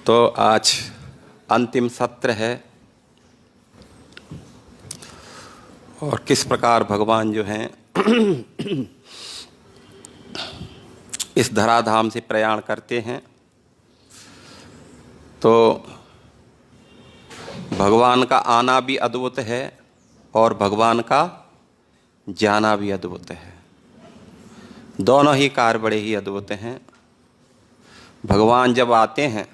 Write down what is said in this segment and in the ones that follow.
तो आज अंतिम सत्र है और किस प्रकार भगवान जो हैं इस धराधाम से प्रयाण करते हैं। तो भगवान का आना भी अद्भुत है और भगवान का जाना भी अद्भुत है। दोनों ही कार्य बड़े ही अद्भुत हैं। भगवान जब आते हैं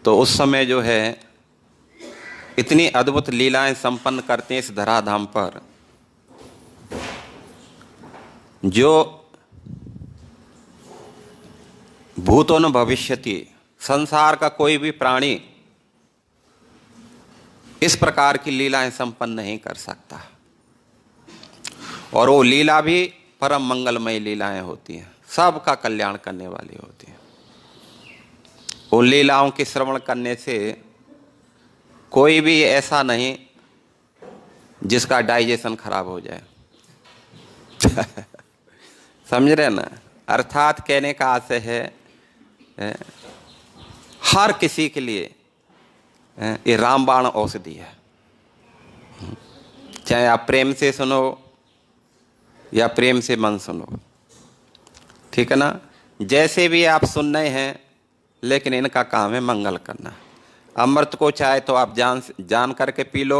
तो उस समय जो है इतनी अद्भुत लीलाएं संपन्न करते हैं इस धराधाम पर, जो भूतो न भविष्यति, संसार का कोई भी प्राणी इस प्रकार की लीलाएं संपन्न नहीं कर सकता। और वो लीला भी परम मंगलमयी लीलाएं होती हैं, सबका कल्याण करने वाली होती हैं। उन लीलाओं के श्रवण करने से कोई भी ऐसा नहीं जिसका डाइजेशन खराब हो जाए। समझ रहे ना? अर्थात कहने का आशय है हर किसी के लिए ये रामबाण औषधि है। चाहे आप प्रेम से सुनो या प्रेम से मन सुनो, ठीक है ना? जैसे भी आप सुन रहे हैं, लेकिन इनका काम है मंगल करना। अमृत को चाहे तो आप जान करके पी लो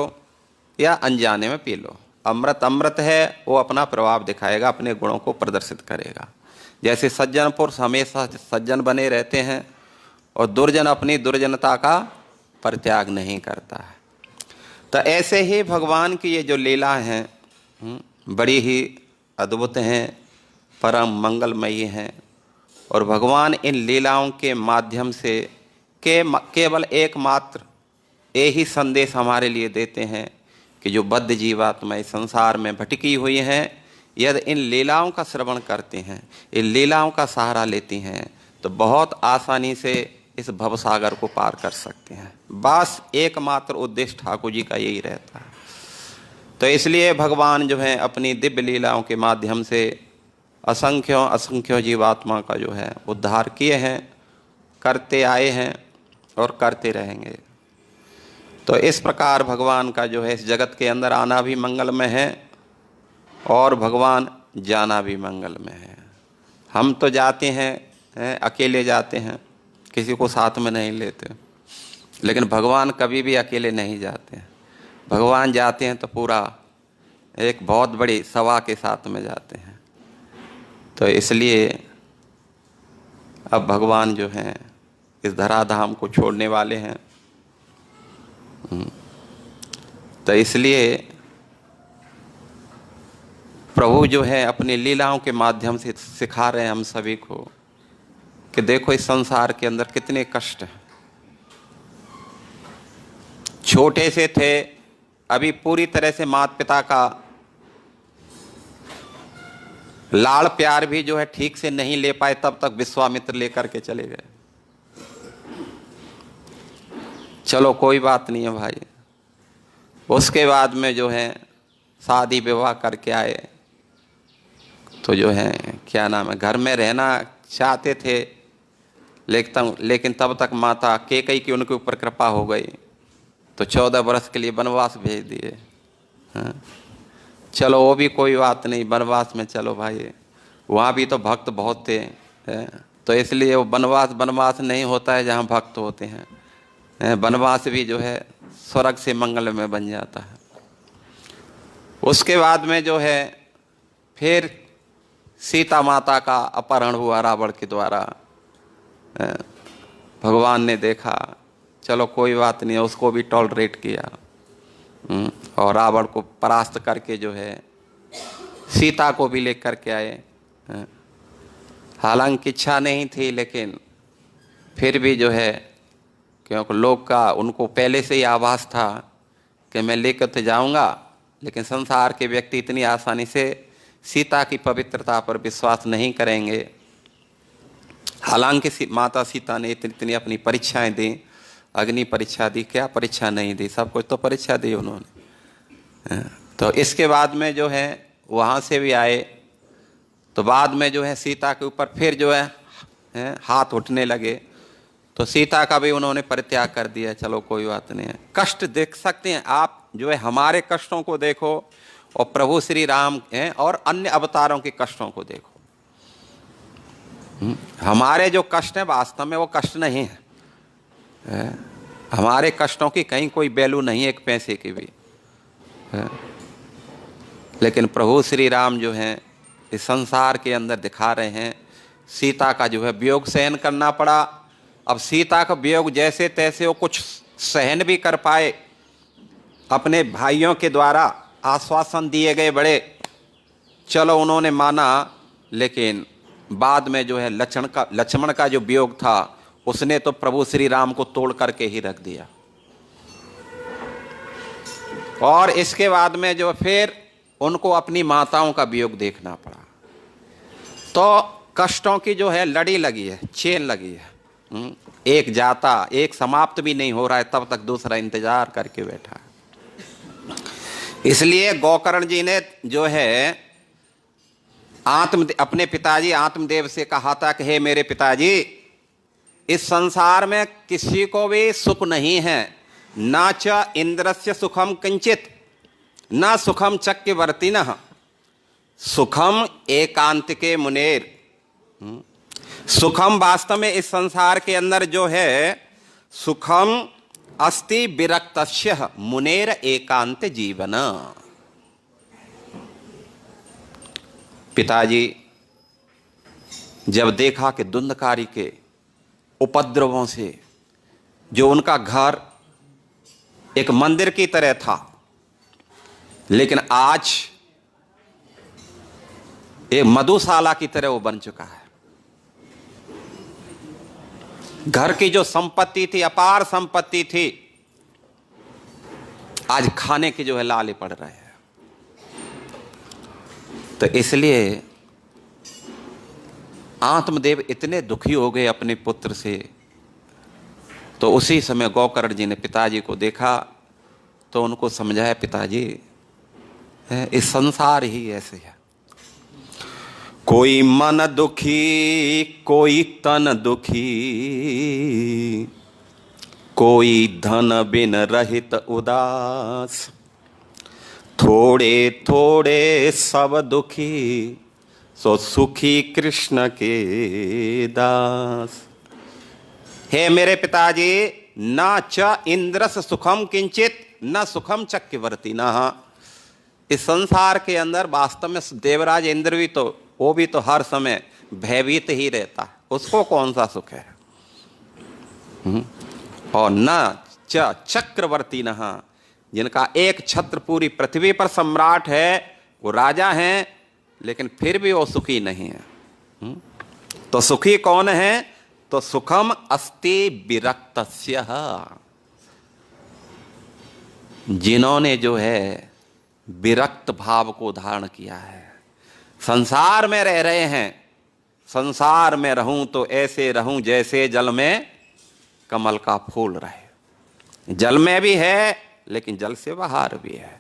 या अनजाने में पी लो। अमृत अमृत है, वो अपना प्रभाव दिखाएगा, अपने गुणों को प्रदर्शित करेगा। जैसे सज्जन पुरुष हमेशा सज्जन बने रहते हैं और दुर्जन अपनी दुर्जनता का परित्याग नहीं करता है। तो ऐसे ही भगवान की ये जो लीला हैं बड़ी ही अद्भुत हैं, परम मंगलमयी हैं। और भगवान इन लीलाओं के माध्यम से केवल एकमात्र यही संदेश हमारे लिए देते हैं कि जो बद्ध जीवात्मा संसार में भटकी हुई हैं, यदि इन लीलाओं का श्रवण करते हैं, इन लीलाओं का सहारा लेती हैं, तो बहुत आसानी से इस भवसागर को पार कर सकते हैं। बस एकमात्र उद्देश्य ठाकुर जी का यही रहता है। तो इसलिए भगवान जो है अपनी दिव्य लीलाओं के माध्यम से असंख्यों असंख्यों जीवात्मा का जो है उद्धार किए हैं, करते आए हैं और करते रहेंगे। तो इस प्रकार भगवान का जो है इस जगत के अंदर आना भी मंगलमय है और भगवान जाना भी मंगलमय है। हम तो जाते हैं अकेले जाते हैं, किसी को साथ में नहीं लेते, लेकिन भगवान कभी भी अकेले नहीं जाते हैं। भगवान जाते हैं तो पूरा एक बहुत बड़ी सभा के साथ में जाते हैं। तो इसलिए अब भगवान जो हैं इस धराधाम को छोड़ने वाले हैं। तो इसलिए प्रभु जो है अपनी लीलाओं के माध्यम से सिखा रहे हैं हम सभी को कि देखो इस संसार के अंदर कितने कष्ट हैं। छोटे से थे, अभी पूरी तरह से माता पिता का लाड़ प्यार भी जो है ठीक से नहीं ले पाए, तब तक विश्वामित्र लेकर के चले गए। चलो कोई बात नहीं है भाई। उसके बाद में जो है शादी विवाह करके आए तो जो है क्या नाम है, घर में रहना चाहते थे, लेकिन तब तक माता कैकेयी की उनके ऊपर कृपा हो गई तो 14 वर्ष के लिए वनवास भेज दिए। हाँ, चलो वो भी कोई बात नहीं, वनवास में चलो भाई, वहाँ भी तो भक्त बहुत थे। तो इसलिए वो वनवास नहीं होता है जहाँ भक्त होते हैं। वनवास भी जो है स्वर्ग से मंगल में बन जाता है। उसके बाद में जो है फिर सीता माता का अपहरण हुआ रावण के द्वारा। भगवान ने देखा चलो कोई बात नहीं, उसको भी टॉलरेट किया और रावण को परास्त करके जो है सीता को भी लेकर के आए। हालांकि इच्छा नहीं थी, लेकिन फिर भी जो है क्योंकि लोग का उनको पहले से ही आभास था कि मैं लेकर तो जाऊंगा, लेकिन संसार के व्यक्ति इतनी आसानी से सीता की पवित्रता पर विश्वास नहीं करेंगे। हालांकि माता सीता ने इतनी अपनी परीक्षाएं दी, अग्नि परीक्षा दी, क्या परीक्षा नहीं दी, सब कुछ तो परीक्षा दी उन्होंने। तो इसके बाद में जो है वहाँ से भी आए तो बाद में जो है सीता के ऊपर फिर जो है हाथ उठने लगे तो सीता का भी उन्होंने परित्याग कर दिया, चलो कोई बात नहीं है। कष्ट देख सकते हैं आप, जो है हमारे कष्टों को देखो और प्रभु श्री राम हैं और अन्य अवतारों के कष्टों को देखो। हमारे जो कष्ट हैं वास्तव में वो कष्ट नहीं है, हमारे कष्टों की कहीं कोई वैल्यू नहीं है, एक पैसे की भी है। लेकिन प्रभु श्री राम जो हैं इस संसार के अंदर दिखा रहे हैं, सीता का जो है वियोग सहन करना पड़ा। अब सीता का वियोग जैसे तैसे वो कुछ सहन भी कर पाए, अपने भाइयों के द्वारा आश्वासन दिए गए बड़े, चलो उन्होंने माना। लेकिन बाद में जो है लक्ष्मण का जो वियोग था उसने तो प्रभु श्री राम को तोड़ करके ही रख दिया। और इसके बाद में जो फिर उनको अपनी माताओं का वियोग देखना पड़ा। तो कष्टों की जो है लड़ी लगी है, चेन लगी है, एक जाता, एक समाप्त भी नहीं हो रहा है, तब तक दूसरा इंतजार करके बैठा है। इसलिए गोकर्ण जी ने जो है अपने पिताजी आत्मदेव से कहा था कि हे मेरे पिताजी, इस संसार में किसी को भी सुख नहीं है, ना च इंद्रस्य सुखम किंचित न सुखम चक्रवर्तिनः सुखम एकांतिके मुनेर। सुखम वास्तव में इस संसार के अंदर जो है सुखम अस्ति विरक्तस्य मुनेर एकांत जीवन। पिताजी जब देखा कि धुंधकारी के उपद्रवों से जो उनका घर एक मंदिर की तरह था, लेकिन आज एक मधुशाला की तरह वो बन चुका है। घर की जो संपत्ति थी, अपार संपत्ति थी, आज खाने की जो है लाले पड़ रहे हैं। तो इसलिए आत्मदेव इतने दुखी हो गए अपने पुत्र से। तो उसी समय गोकर्ण जी ने पिताजी को देखा तो उनको समझाया, पिताजी इस संसार ही ऐसे है, कोई मन दुखी कोई तन दुखी, कोई धन बिन रहित उदास, थोड़े थोड़े सब दुखी, सो सुखी कृष्ण के दास। हे मेरे पिताजी, न च इंद्रस सुखम किंचित न सुखम चक्रवर्तिनः। इस संसार के अंदर वास्तव में देवराज इंद्र भी तो, वो भी तो हर समय भयभीत ही रहता है, उसको कौन सा सुख है। और न च चक्रवर्तिनः, जिनका एक छत्र पूरी पृथ्वी पर सम्राट है, वो राजा हैं, लेकिन फिर भी वो सुखी नहीं है। तो सुखी कौन है? तो सुखम अस्ति विरक्तस्य, जिन्होंने जो है विरक्त भाव को धारण किया है, संसार में रह रहे हैं। संसार में रहूं तो ऐसे रहूं जैसे जल में कमल का फूल रहे। जल में भी है लेकिन जल से बाहर भी है।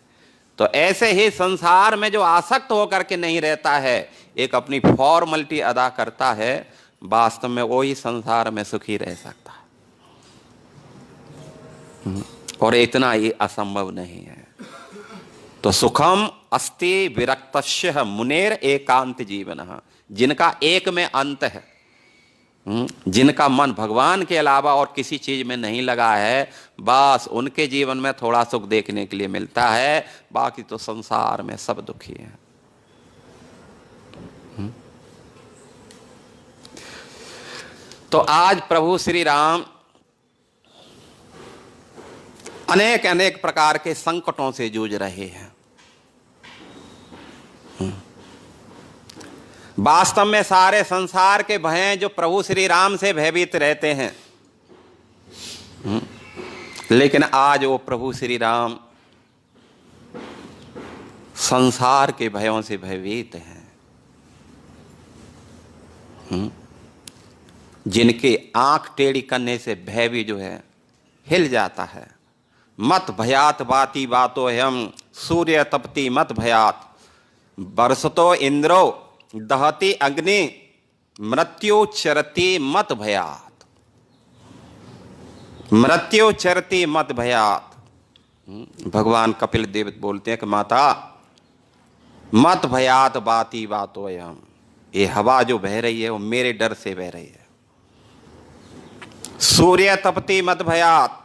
तो ऐसे ही संसार में जो आसक्त होकर के नहीं रहता है, एक अपनी फॉर्मलिटी अदा करता है, वास्तव में वो ही संसार में सुखी रह सकता है। और इतना ही असंभव नहीं है। तो सुखम अस्ति विरक्तस्य मुनेर एकांत जीवनः, जिनका एक में अंत है, जिनका मन भगवान के अलावा और किसी चीज में नहीं लगा है, बस उनके जीवन में थोड़ा सुख देखने के लिए मिलता है, बाकी तो संसार में सब दुखी है। तो आज प्रभु श्री राम अनेक अनेक प्रकार के संकटों से जूझ रहे हैं। वास्तव में सारे संसार के भय जो प्रभु श्री राम से भयभीत रहते हैं, लेकिन आज वो प्रभु श्री राम संसार के भयों से भयभीत हैं। जिनके आंख टेढ़ी करने से भय भी जो है हिल जाता है। मत भयात बाती बातो हम सूर्य तपती मत भयात, बरसतो इंद्रो दहती अग्नि, मृत्यु चरती मत भयात। मृत्यु चरती मत भयात। भगवान कपिल देव बोलते हैं कि माता मत भयात बाती बातोयम, ये हवा जो बह रही है वो मेरे डर से बह रही है। सूर्य तपती मत भयात,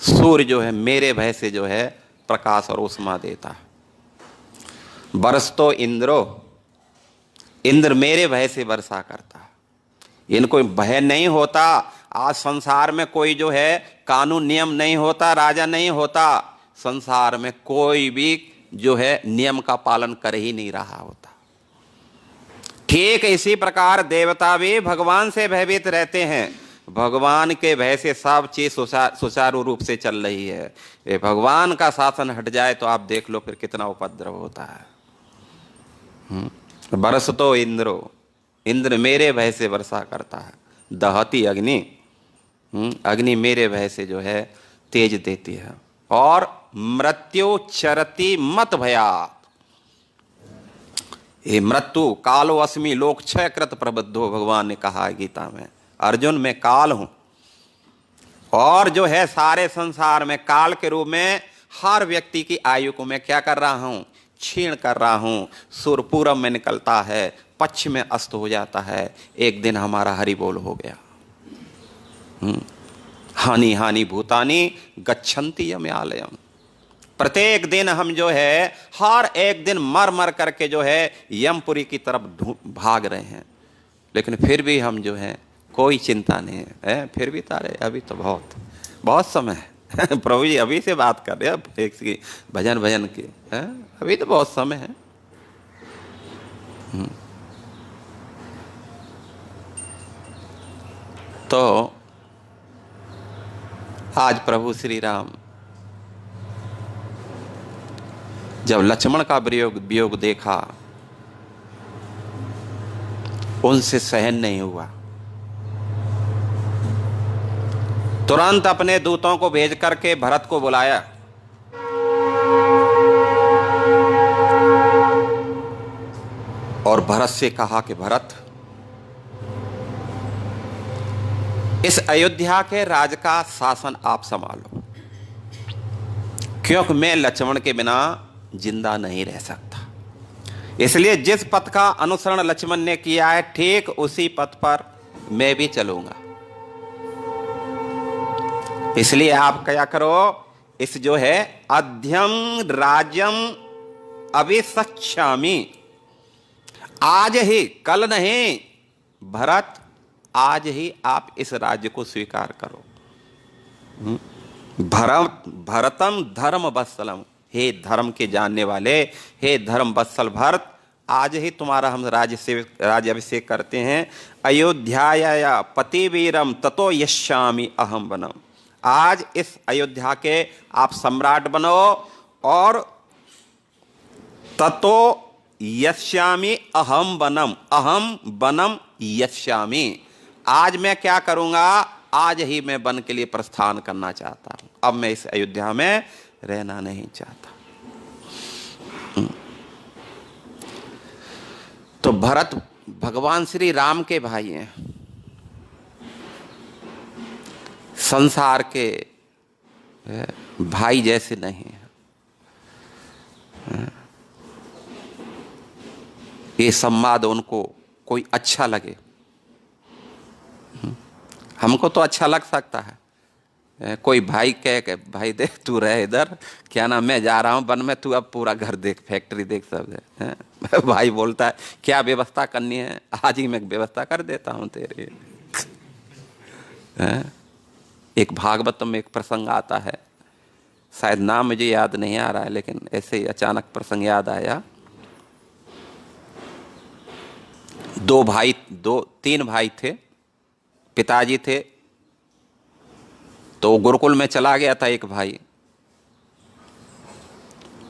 सूर्य जो है मेरे भय से जो है प्रकाश और उष्मा देता है। बरस तो इंद्रो, इंद्र मेरे भय से वर्षा करता है। इनको भय नहीं होता। आज संसार में कोई जो है कानून नियम नहीं होता, राजा नहीं होता, संसार में कोई भी जो है नियम का पालन कर ही नहीं रहा होता। ठीक इसी प्रकार देवता भी भगवान से भयभीत रहते हैं। भगवान के भय से सब चीज सुचारू रूप से चल रही है। ये भगवान का शासन हट जाए तो आप देख लो फिर कितना उपद्रव होता है। बरस तो इंद्रो, इंद्र मेरे भय से वर्षा करता है। दहती अग्नि, अग्नि मेरे भय से जो है तेज देती है। और मृत्यु चरती मत भयात, ये मृत्यु कालो अस्मि लोक क्षय कृत प्रबद्धो, भगवान ने कहा है गीता में, अर्जुन मैं काल हूं और जो है सारे संसार में काल के रूप में हर व्यक्ति की आयु को मैं क्या कर रहा हूं, क्षीण कर रहा हूं। सूर्य पूरब में निकलता है, पश्चिम में अस्त हो जाता है। एक दिन हमारा हरि बोल हो गया। हानि हानि भूतानि गच्छन्ति यमयालयम, प्रत्येक दिन हम जो है हर एक दिन मर मर करके जो है यमपुरी की तरफ भाग रहे हैं, लेकिन फिर भी हम जो है कोई चिंता नहीं है। फिर भी तारे अभी तो बहुत बहुत समय है। प्रभु जी अभी से बात कर रहे हैं एक भजन भजन की, अभी तो बहुत समय है। तो आज प्रभु श्री राम जब लक्ष्मण का वियोग देखा, उनसे सहन नहीं हुआ। तुरंत अपने दूतों को भेज करके भरत को बुलाया और भरत से कहा कि भरत, इस अयोध्या के राज का शासन आप संभालो, क्योंकि मैं लक्ष्मण के बिना जिंदा नहीं रह सकता। इसलिए जिस पथ का अनुसरण लक्ष्मण ने किया है ठीक उसी पथ पर मैं भी चलूंगा। इसलिए आप क्या करो, इस जो है अध्यम राज्यम अभिसक्ष्यामि, आज ही, कल नहीं भरत, आज ही आप इस राज्य को स्वीकार करो। भरतम धर्म वत्सलम, हे धर्म के जानने वाले, हे धर्म वत्सल भरत, आज ही तुम्हारा हम राज्य अभिषेक करते हैं। अयोध्याया पतिवीरम ततो यश्यामि अहम वनम, आज इस अयोध्या के आप सम्राट बनो और ततो यश्यामि अहम वनम, अहम वनम यश्यामि, आज मैं क्या करूंगा, आज ही मैं वन के लिए प्रस्थान करना चाहता हूं। अब मैं इस अयोध्या में रहना नहीं चाहता। तो भरत भगवान श्री राम के भाई हैं, संसार के भाई जैसे नहीं हैं। ये संवाद उनको कोई अच्छा लगे, हमको तो अच्छा लग सकता है। कोई भाई कहे कि भाई देख तू रहे इधर, क्या नाम, मैं जा रहा हूँ वन में, तू अब पूरा घर देख, फैक्ट्री देख, सब है। भाई बोलता है क्या व्यवस्था करनी है, आज ही मैं व्यवस्था कर देता हूँ तेरे। एक भागवत में एक प्रसंग आता है, शायद नाम मुझे याद नहीं आ रहा है, लेकिन ऐसे ही अचानक प्रसंग याद आया। तीन भाई थे, पिताजी थे, तो गुरुकुल में चला गया था एक भाई,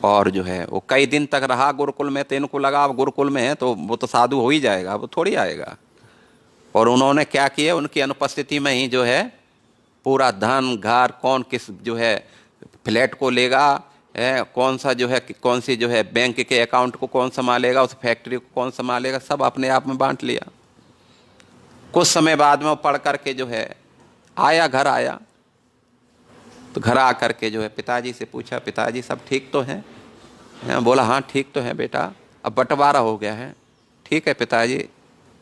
और जो है वो कई दिन तक रहा गुरुकुल में। तो इनको लगा अब गुरुकुल में है तो वो तो साधु हो ही जाएगा, वो थोड़ी आएगा। और उन्होंने क्या किया, उनकी अनुपस्थिति में ही जो है पूरा धन घर, कौन किस जो है फ्लैट को लेगा, कौन सा जो है, कौन सी जो है बैंक के अकाउंट को कौन संभालेगा, उस फैक्ट्री को कौन संभालेगा, सब अपने आप में बांट लिया। कुछ समय बाद में वो पढ़ करके जो है आया, घर आया तो घर आकर के जो है पिताजी से पूछा, पिताजी सब ठीक तो हैं? बोला हाँ ठीक तो है बेटा, अब बंटवारा हो गया है। ठीक है पिताजी,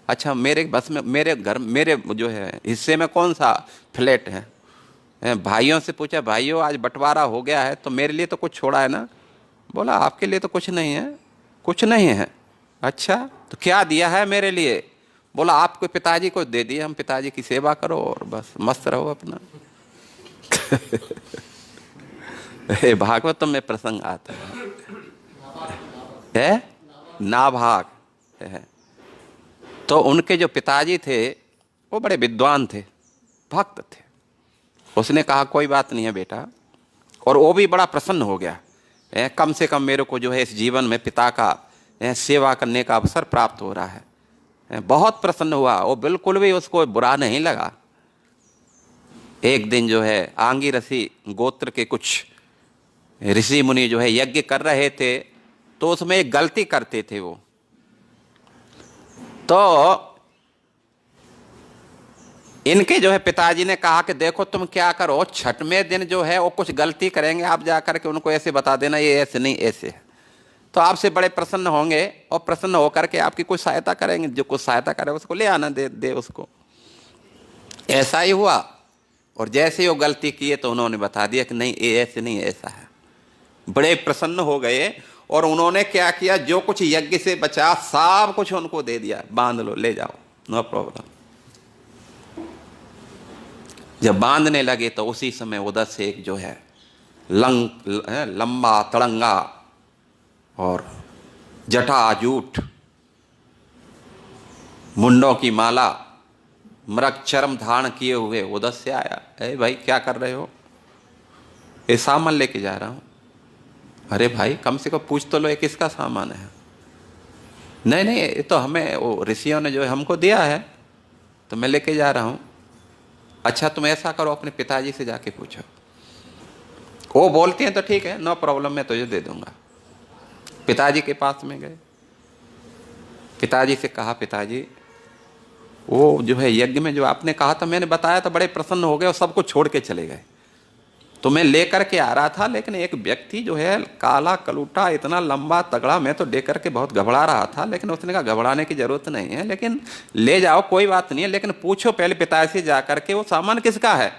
अच्छा मेरे बस में, मेरे घर, मेरे जो है हिस्से में कौन सा फ्लैट है? भाइयों से पूछा, भाइयों आज बंटवारा हो गया है तो मेरे लिए तो कुछ छोड़ा है ना? बोला आपके लिए तो कुछ नहीं है। कुछ नहीं है? अच्छा तो क्या दिया है मेरे लिए? बोला आपको पिताजी को दे दिए, हम पिताजी की सेवा करो और बस मस्त रहो अपना। भागवतम में प्रसंग आता है नाभाग है। तो उनके जो पिताजी थे वो बड़े विद्वान थे, भक्त थे। उसने कहा कोई बात नहीं है बेटा, और वो भी बड़ा प्रसन्न हो गया। कम से कम मेरे को जो है इस जीवन में पिता का सेवा करने का अवसर प्राप्त हो रहा है। बहुत प्रसन्न हुआ, वो बिल्कुल भी उसको बुरा नहीं लगा। एक दिन जो है आंगी ऋषि गोत्र के कुछ ऋषि मुनि जो है यज्ञ कर रहे थे, तो उसमें एक गलती करते थे वो। तो इनके जो है पिताजी ने कहा कि देखो तुम क्या करो, छठवें दिन जो है वो कुछ गलती करेंगे, आप जाकर के उनको ऐसे बता देना ये ऐसे नहीं ऐसे है, तो आपसे बड़े प्रसन्न होंगे और प्रसन्न होकर के आपकी कुछ सहायता करेंगे। जो कुछ सहायता करे उसको ले आना, दे उसको। ऐसा ही हुआ, और जैसे ही वो गलती किए तो उन्होंने बता दिया कि नहीं ये ऐसे नहीं ऐसा है। बड़े प्रसन्न हो गए, और उन्होंने क्या किया, जो कुछ यज्ञ से बचा सब कुछ उनको दे दिया, बांध लो ले जाओ, नो प्रॉब्लम। जब बांधने लगे तो उसी समय उधर से एक जो है लंबा तड़ंगा और जटा जूट, मुंडों की माला, मृग चर्म धारण किए हुए उधर से आया। अरे भाई क्या कर रहे हो? ये सामान लेके जा रहा हूं। अरे भाई कम से कम पूछ तो लो ये किसका सामान है? नहीं नहीं ये तो हमें वो ऋषियों ने जो है हमको दिया है, तो मैं लेके जा रहा हूं। अच्छा तुम ऐसा करो, अपने पिताजी से जाके पूछो, वो बोलते हैं तो ठीक है, नो प्रॉब्लम, मैं तुझे दे दूंगा। पिताजी के पास में गए, पिताजी से कहा पिताजी वो जो है यज्ञ में जो आपने कहा था, मैंने बताया तो बड़े प्रसन्न हो गए और सब कुछ छोड़ के चले गए। तो मैं लेकर के आ रहा था, लेकिन एक व्यक्ति जो है काला कलूटा इतना लंबा तगड़ा, मैं तो लेकर के बहुत घबरा रहा था, लेकिन उसने कहा घबराने की जरूरत नहीं है, लेकिन ले जाओ कोई बात नहीं है, लेकिन पूछो पहले पिताजी से जाकर के वो सामान किसका है।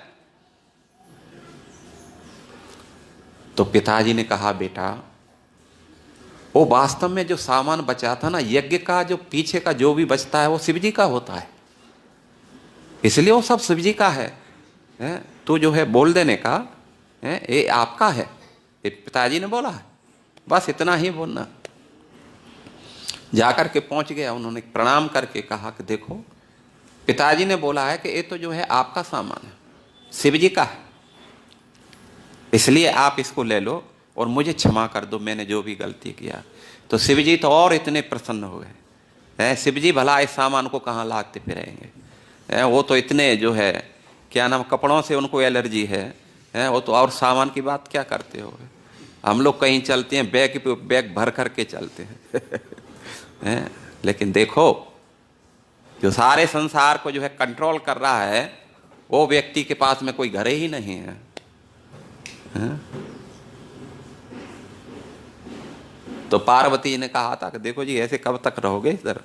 तो पिताजी ने कहा बेटा वो वास्तव में जो सामान बचा था ना यज्ञ का, जो पीछे का जो भी बचता है वो शिव जी का होता है, इसलिए वो सब शिव जी का है। तो जो है बोल देने का ये आपका है, ये पिताजी ने बोला है, बस इतना ही बोलना। जाकर के पहुंच गया, उन्होंने प्रणाम करके कहा कि देखो पिताजी ने बोला है कि ये तो जो है आपका सामान है, शिव जी का है, इसलिए आप इसको ले लो और मुझे क्षमा कर दो, मैंने जो भी गलती किया। तो शिव जी तो और इतने प्रसन्न हो गए। शिव जी भला इस सामान को कहाँ लाते फिरेंगे, वो तो इतने जो है क्या नाम, कपड़ों से उनको एलर्जी है, वो तो और सामान की बात क्या करते हो। हम लोग कहीं चलते हैं बैग पे बैग भर करके चलते हैं। लेकिन देखो जो सारे संसार को जो है कंट्रोल कर रहा है, वो व्यक्ति के पास में कोई घर ही नहीं है। तो पार्वती जी ने कहा था कि देखो जी ऐसे कब तक रहोगे इधर,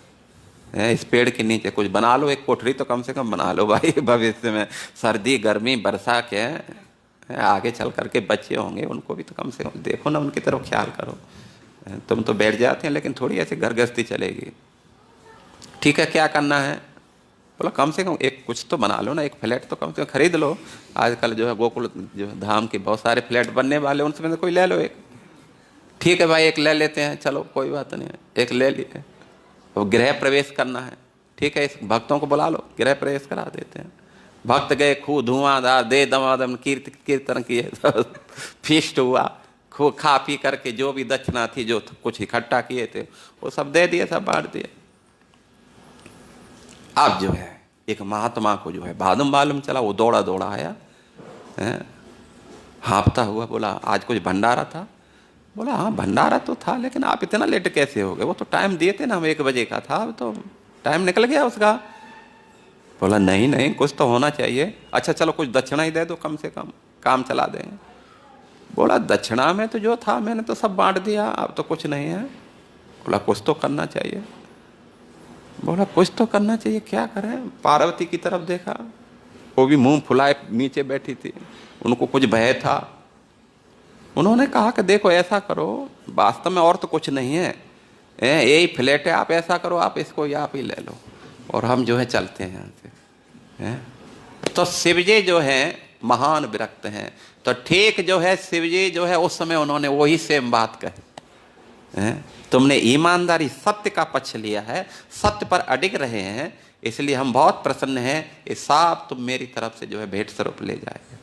इस पेड़ के नीचे कुछ बना लो, एक कोठरी तो कम से कम बना लो भाई, भविष्य में सर्दी गर्मी बरसा के आगे चल करके बच्चे होंगे, उनको भी तो कम से कम देखो ना, उनकी तरफ ख्याल करो। तुम तो बैठ जाते हैं, लेकिन थोड़ी ऐसी घर गृहस्थी चलेगी। ठीक है क्या करना है? बोला कम से कम एक कुछ तो बना लो ना, एक फ्लैट तो कम से कम खरीद लो। आजकल जो है गोकुल जो है धाम के बहुत सारे फ्लैट बनने वाले, उनसे में कोई ले लो एक। ठीक है भाई एक ले लेते हैं, चलो कोई बात नहीं है, एक ले लिए। तो गृह प्रवेश करना है, ठीक है इस भक्तों को बुला लो, गृह प्रवेश करा देते हैं। भक्त गए, खूब धुआंधार दे दमादम कीर्तन किए, फीस्ट हुआ, खूब खा पी करके जो भी दक्षिणा थी, जो कुछ इकट्ठा किए थे वो सब दे दिए, सब बांट दिए। अब जो है एक महात्मा को जो है बादम मालूम चला, वो दौड़ा दौड़ा आया, हाँफता हुआ, बोला आज कुछ भंडारा था? बोला हाँ भंडारा तो था, लेकिन आप इतना लेट कैसे हो गए? वो तो टाइम दिए थे ना, हम 1 बजे का था, अब तो टाइम निकल गया उसका। बोला नहीं नहीं, कुछ तो होना चाहिए। अच्छा चलो कुछ दक्षिणा ही दे दो, कम से कम काम चला दें। बोला दक्षिणा में तो जो था मैंने तो सब बांट दिया, अब तो कुछ नहीं है। बोला कुछ तो करना चाहिए। बोला कुछ तो करना चाहिए, क्या करें। पार्वती की तरफ देखा, वो भी मुंह फुलाए नीचे बैठी थी, उनको कुछ भय था। उन्होंने कहा कि देखो ऐसा करो, वास्तव में और तो कुछ नहीं है, यही फ्लैट है, आप ऐसा करो, आप इसको या आप ही ले लो और हम जो है चलते हैं यहाँ से, हैं? तो शिवजी जो है महान विरक्त हैं। तो ठीक जो है शिवजी जो है उस समय उन्होंने वही सेम बात कही, हैं? तुमने ईमानदारी सत्य का पक्ष लिया है, सत्य पर अडिग रहे हैं, इसलिए हम बहुत प्रसन्न हैं। ये सब तुम मेरी तरफ से जो है भेंट स्वरूप ले जाएगा।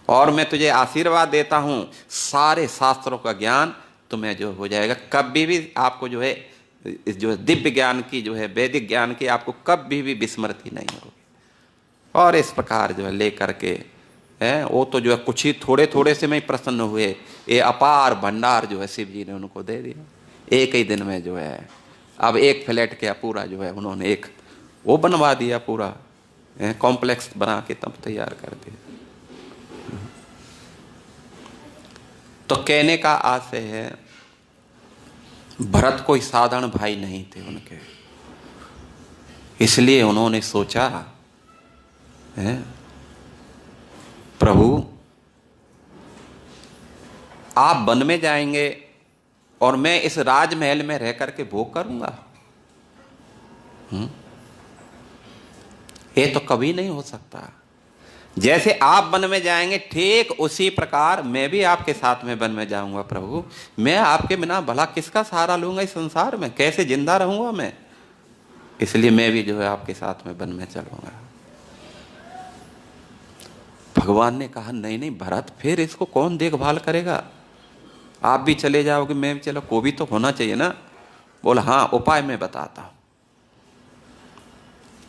और मैं तुझे आशीर्वाद देता हूं, सारे शास्त्रों का ज्ञान तुम्हें जो हो जाएगा। कभी भी आपको जो है दिव्य ज्ञान की जो है वैदिक ज्ञान की आपको कभी भी विस्मृति नहीं होगी। और इस प्रकार जो है लेकर के वो तो जो है कुछ ही थोड़े थोड़े से में ही प्रसन्न हुए। ये अपार भंडार जो है शिव जी ने उनको दे दिया एक ही दिन में जो है। अब एक फ्लैट के पूरा जो है उन्होंने एक वो बनवा दिया, पूरा कॉम्प्लेक्स बना के तब तैयार कर दिया। तो कहने का आशय है, भरत कोई साधारण भाई नहीं थे उनके, इसलिए उन्होंने सोचा प्रभु आप वन में जाएंगे और मैं इस राजमहल में रह करके भोग करूंगा, ये तो कभी नहीं हो सकता। जैसे आप वन में जाएंगे ठीक उसी प्रकार मैं भी आपके साथ में वन में जाऊंगा। प्रभु मैं आपके बिना भला किसका सहारा लूंगा इस संसार में, कैसे जिंदा रहूंगा मैं, इसलिए मैं भी जो है आपके साथ में वन में चलूंगा। भगवान ने कहा नहीं नहीं भरत, फिर इसको कौन देखभाल करेगा, आप भी चले जाओगे मैं भी चलो, को भी तो होना चाहिए ना। बोला हाँ उपाय मैं बताता हूं।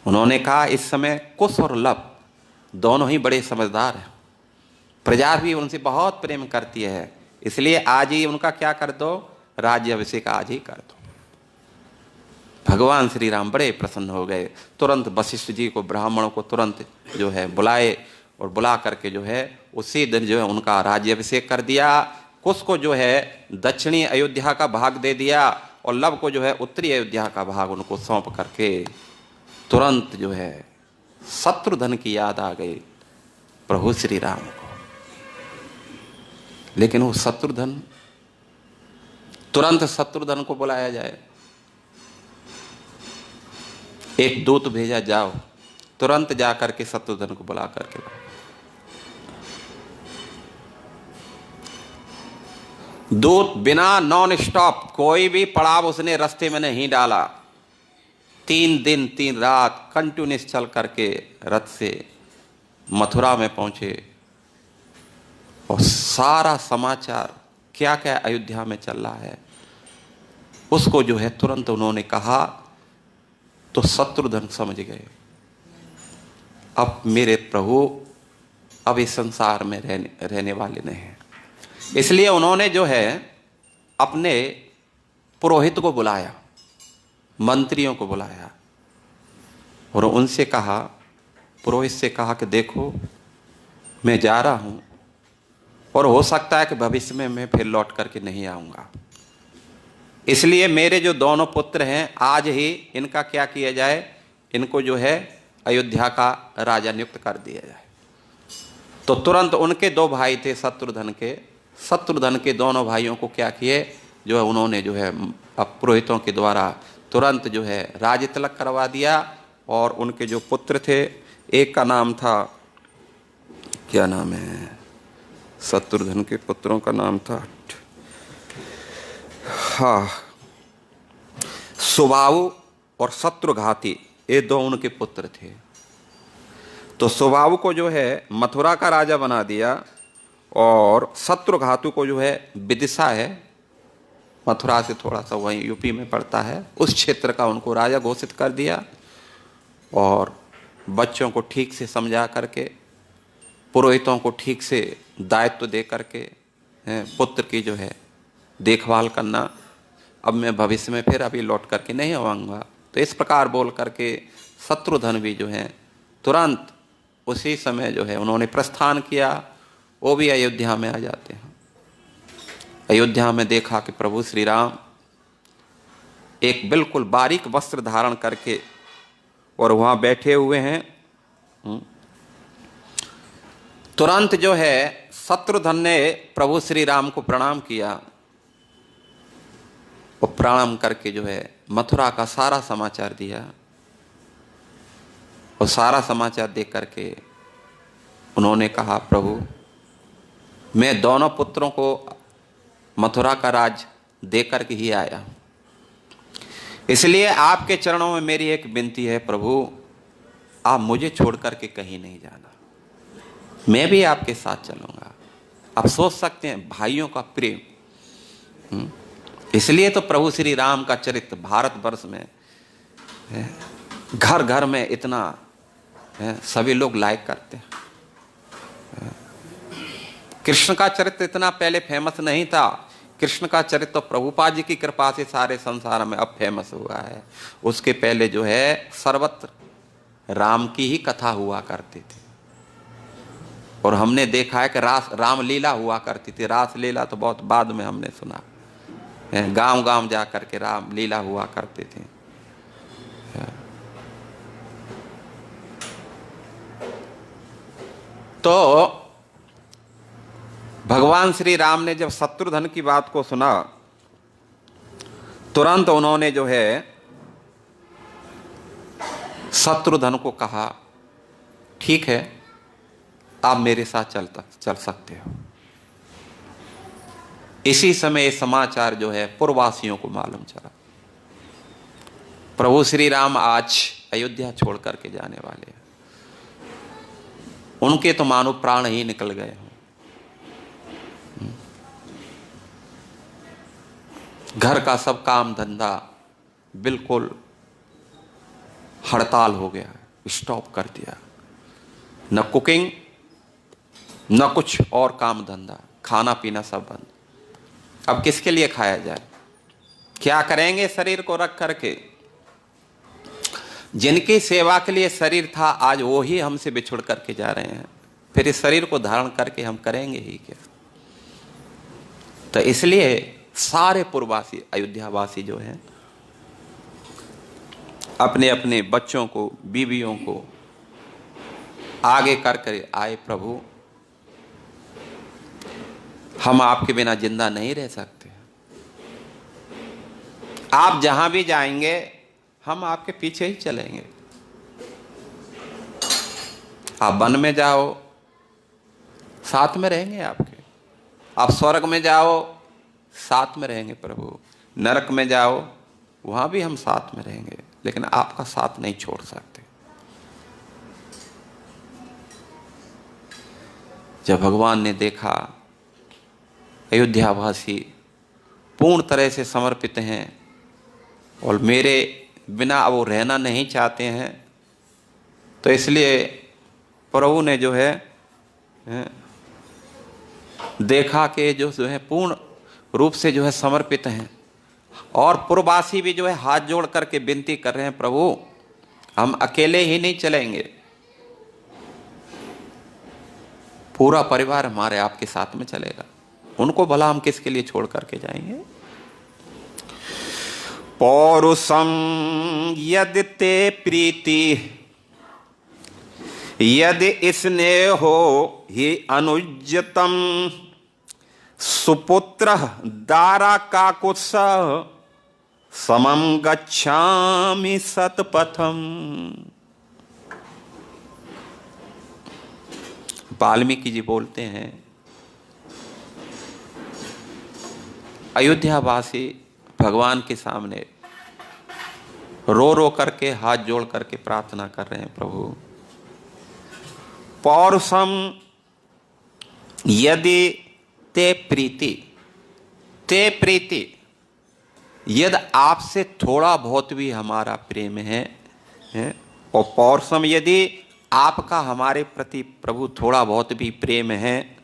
उन्होंने कहा इस समय कुश और लव दोनों ही बड़े समझदार हैं, प्रजा भी उनसे बहुत प्रेम करती है, इसलिए आज ही उनका क्या कर दो, राज्य अभिषेक आज ही कर दो। भगवान श्री राम बड़े प्रसन्न हो गए, तुरंत वशिष्ठ जी को ब्राह्मणों को तुरंत जो है बुलाए और बुला करके जो है उसी दिन जो है उनका राज्य अभिषेक कर दिया। कुश को जो है दक्षिणी अयोध्या का भाग दे दिया और लव को जो है उत्तरी अयोध्या का भाग उनको सौंप करके तुरंत जो है शत्रुधन की याद आ गई प्रभु श्री राम को। लेकिन वो शत्रुधन, तुरंत शत्रुधन को बुलाया जाए, एक दूत भेजा, जाओ तुरंत जाकर के शत्रुधन को बुला करके। दूत बिना नॉन स्टॉप कोई भी पड़ाव उसने रास्ते में नहीं डाला, 3 दिन 3 रात कंटिन्यूस चल करके रथ से मथुरा में पहुंचे और सारा समाचार क्या क्या अयोध्या में चल रहा है उसको जो है तुरंत उन्होंने कहा। तो शत्रुधन समझ गए अब मेरे प्रभु अब इस संसार में रहने वाले नहीं हैं, इसलिए उन्होंने जो है अपने पुरोहित को बुलाया, मंत्रियों को बुलाया और उनसे कहा, पुरोहित से कहा कि देखो मैं जा रहा हूं और हो सकता है कि भविष्य में मैं फिर लौट करके नहीं आऊंगा, इसलिए मेरे जो दोनों पुत्र हैं आज ही इनका क्या किया जाए, इनको जो है अयोध्या का राजा नियुक्त कर दिया जाए। तो तुरंत उनके 2 भाई थे शत्रुधन के दोनों भाइयों को क्या किए, जो है उन्होंने जो है अब पुरोहितों के द्वारा तुरंत जो है राज तिलक करवा दिया। और उनके जो पुत्र थे, एक का नाम था, क्या नाम है, शत्रुधन के पुत्रों का नाम था, हाँ सुबाहु और शत्रुघाती, ये 2 उनके पुत्र थे। तो सुबाहु को जो है मथुरा का राजा बना दिया और शत्रुघातु को जो है विदिशा है, मथुरा से थोड़ा सा वहीं यूपी में पड़ता है, उस क्षेत्र का उनको राजा घोषित कर दिया। और बच्चों को ठीक से समझा करके, पुरोहितों को ठीक से दायित्व दे करके पुत्र की जो है देखभाल करना, अब मैं भविष्य में फिर अभी लौट करके नहीं आऊँगा। तो इस प्रकार बोल करके शत्रुधन भी जो है तुरंत उसी समय जो है उन्होंने प्रस्थान किया। वो भी अयोध्या में आ जाते हैं। अयोध्या में देखा कि प्रभु श्री राम एक बिल्कुल बारीक वस्त्र धारण करके और वहां बैठे हुए हैं। तुरंत जो है शत्रुघ्न ने प्रभु श्री राम को प्रणाम किया और प्रणाम करके जो है मथुरा का सारा समाचार दिया। और सारा समाचार देख करके उन्होंने कहा, प्रभु मैं दोनों पुत्रों को मथुरा का राज दे करके ही आया हूं, इसलिए आपके चरणों में मेरी एक विनती है प्रभु, आप मुझे छोड़ करके कहीं नहीं जाना, मैं भी आपके साथ चलूंगा। आप सोच सकते हैं भाइयों का प्रेम। इसलिए तो प्रभु श्री राम का चरित्र भारतवर्ष में घर घर में इतना सभी लोग लाइक करते हैं। कृष्ण का चरित्र इतना पहले फेमस नहीं था। कृष्ण का चरित्र तो प्रभुपाद जी की कृपा से सारे संसार में अब फेमस हुआ है। उसके पहले जो है सर्वत्र राम की ही कथा हुआ करती थी। और हमने देखा है कि रामलीला हुआ करती थी। रासलीला तो बहुत बाद में हमने सुना। गांव गांव जा करके रामलीला हुआ करती थी। तो भगवान श्री राम ने जब शत्रुघ्न की बात को सुना, तुरंत उन्होंने जो है शत्रुघ्न को कहा, ठीक है आप मेरे साथ चल सकते हो। इसी समय ये समाचार जो है पूर्ववासियों को मालूम चला, प्रभु श्री राम आज अयोध्या छोड़ करके जाने वाले हैं। उनके तो मानो प्राण ही निकल गए हों। घर का सब काम धंधा बिल्कुल हड़ताल हो गया है, स्टॉप कर दिया। न कुकिंग न कुछ और काम धंधा, खाना पीना सब बंद। अब किसके लिए खाया जाए? क्या करेंगे शरीर को रख करके? जिनकी सेवा के लिए शरीर था आज वो ही हमसे बिछुड़ करके जा रहे हैं, फिर इस शरीर को धारण करके हम करेंगे ही क्या? तो इसलिए सारे पूर्ववासी अयोध्यावासी जो हैं अपने अपने बच्चों को बीवियों को आगे कर कर आए, प्रभु हम आपके बिना जिंदा नहीं रह सकते, आप जहां भी जाएंगे हम आपके पीछे ही चलेंगे। आप वन में जाओ साथ में रहेंगे आपके, आप स्वर्ग में जाओ साथ में रहेंगे प्रभु, नरक में जाओ वहां भी हम साथ में रहेंगे, लेकिन आपका साथ नहीं छोड़ सकते। जब भगवान ने देखा अयोध्यावासी पूर्ण तरह से समर्पित हैं और मेरे बिना वो रहना नहीं चाहते हैं, तो इसलिए प्रभु ने जो है देखा कि जो है पूर्ण रूप से जो है समर्पित हैं। और पूर्ववासी भी जो है हाथ जोड़ करके विनती कर रहे हैं, प्रभु हम अकेले ही नहीं चलेंगे, पूरा परिवार हमारे आपके साथ में चलेगा। उनको भला हम किसके लिए छोड़ करके जाएंगे? पौरुषम यदि ते प्रीति यदि स्नेहो ही अनुज्यतम सुपुत्र दारा काकुत्स समम गच्छामि सतपथम। वाल्मीकि जी बोलते हैं, अयोध्यावासी भगवान के सामने रो रो करके हाथ जोड़ करके प्रार्थना कर रहे हैं, प्रभु पौरुषम यदि ते प्रीति यदि आपसे थोड़ा बहुत भी हमारा प्रेम है और पौरुषम यदि आपका हमारे प्रति प्रभु थोड़ा बहुत भी प्रेम है,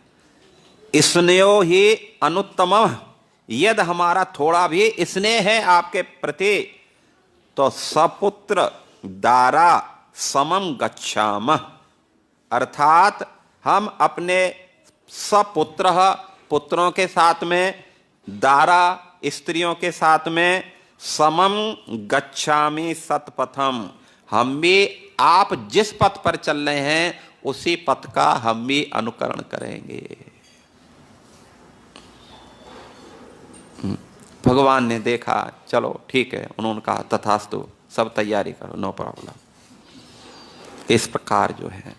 स्नेहो ही अनुत्तम यदि हमारा थोड़ा भी स्नेह है आपके प्रति, तो सपुत्र दारा समम गच्छामः, अर्थात हम अपने सपुत्र पुत्रों के साथ में, दारा स्त्रियों के साथ में, समम गच्छामि सतपथम, हम भी आप जिस पथ पर चल रहे हैं उसी पथ का हम भी अनुकरण करेंगे। भगवान ने देखा, चलो ठीक है, उन्होंने कहा तथास्तु, सब तैयारी करो, नो प्रॉब्लम। इस प्रकार जो है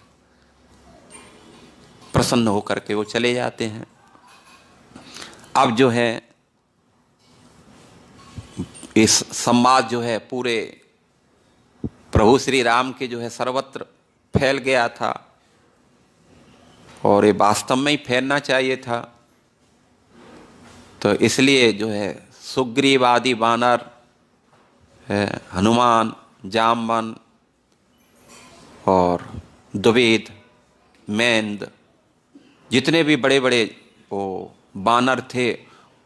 प्रसन्न होकर के वो चले जाते हैं। अब जो है इस संवाद जो है पूरे प्रभु श्री राम के जो है सर्वत्र फैल गया था, और ये वास्तव में ही फैलना चाहिए था। तो इसलिए जो है सुग्रीव आदि वानर, हनुमान, जामवन और द्विविद, मैंद, जितने भी बड़े बड़े वो वानर थे,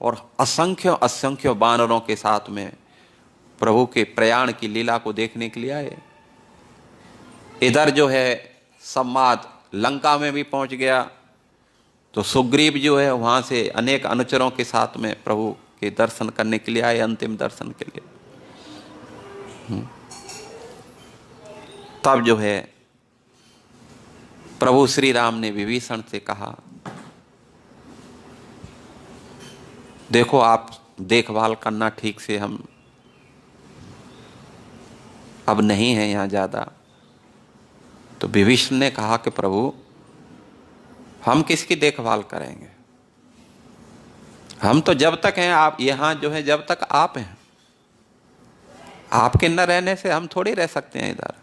और असंख्य असंख्य वानरों के साथ में प्रभु के प्रयाण की लीला को देखने के लिए आए। इधर जो है संवाद लंका में भी पहुंच गया, तो सुग्रीव जो है वहां से अनेक अनुचरों के साथ में प्रभु के दर्शन करने के लिए आए, अंतिम दर्शन के लिए। तब जो है प्रभु श्री राम ने विभीषण से कहा, देखो आप देखभाल करना ठीक से, हम अब नहीं है यहाँ ज्यादा। तो विभीषण ने कहा कि प्रभु हम किसकी देखभाल करेंगे, हम तो जब तक हैं आप यहाँ जो है, जब तक आप हैं, आपके न रहने से हम थोड़ी रह सकते हैं इधर।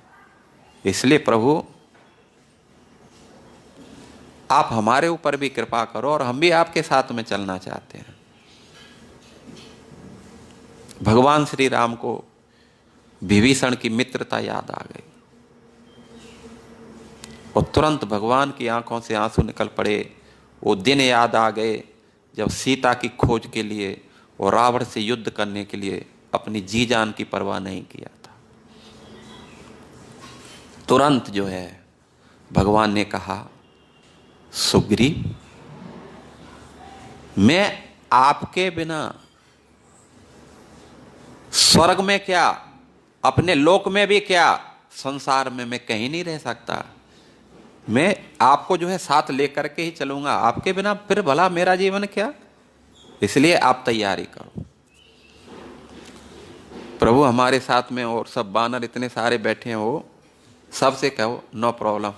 इसलिए प्रभु आप हमारे ऊपर भी कृपा करो, और हम भी आपके साथ में चलना चाहते हैं। भगवान श्री राम को विभीषण की मित्रता याद आ गई, और तुरंत भगवान की आंखों से आंसू निकल पड़े। वो दिन याद आ गए जब सीता की खोज के लिए और रावण से युद्ध करने के लिए अपनी जी जान की परवाह नहीं किया था। तुरंत जो है भगवान ने कहा, सुग्रीव मैं आपके बिना स्वर्ग में क्या, अपने लोक में भी क्या, संसार में मैं कहीं नहीं रह सकता। मैं आपको जो है साथ लेकर के ही चलूंगा, आपके बिना फिर भला मेरा जीवन क्या। इसलिए आप तैयारी करो। प्रभु हमारे साथ में, और सब बानर इतने सारे बैठे हैं, वो सबसे कहो नो प्रॉब्लम,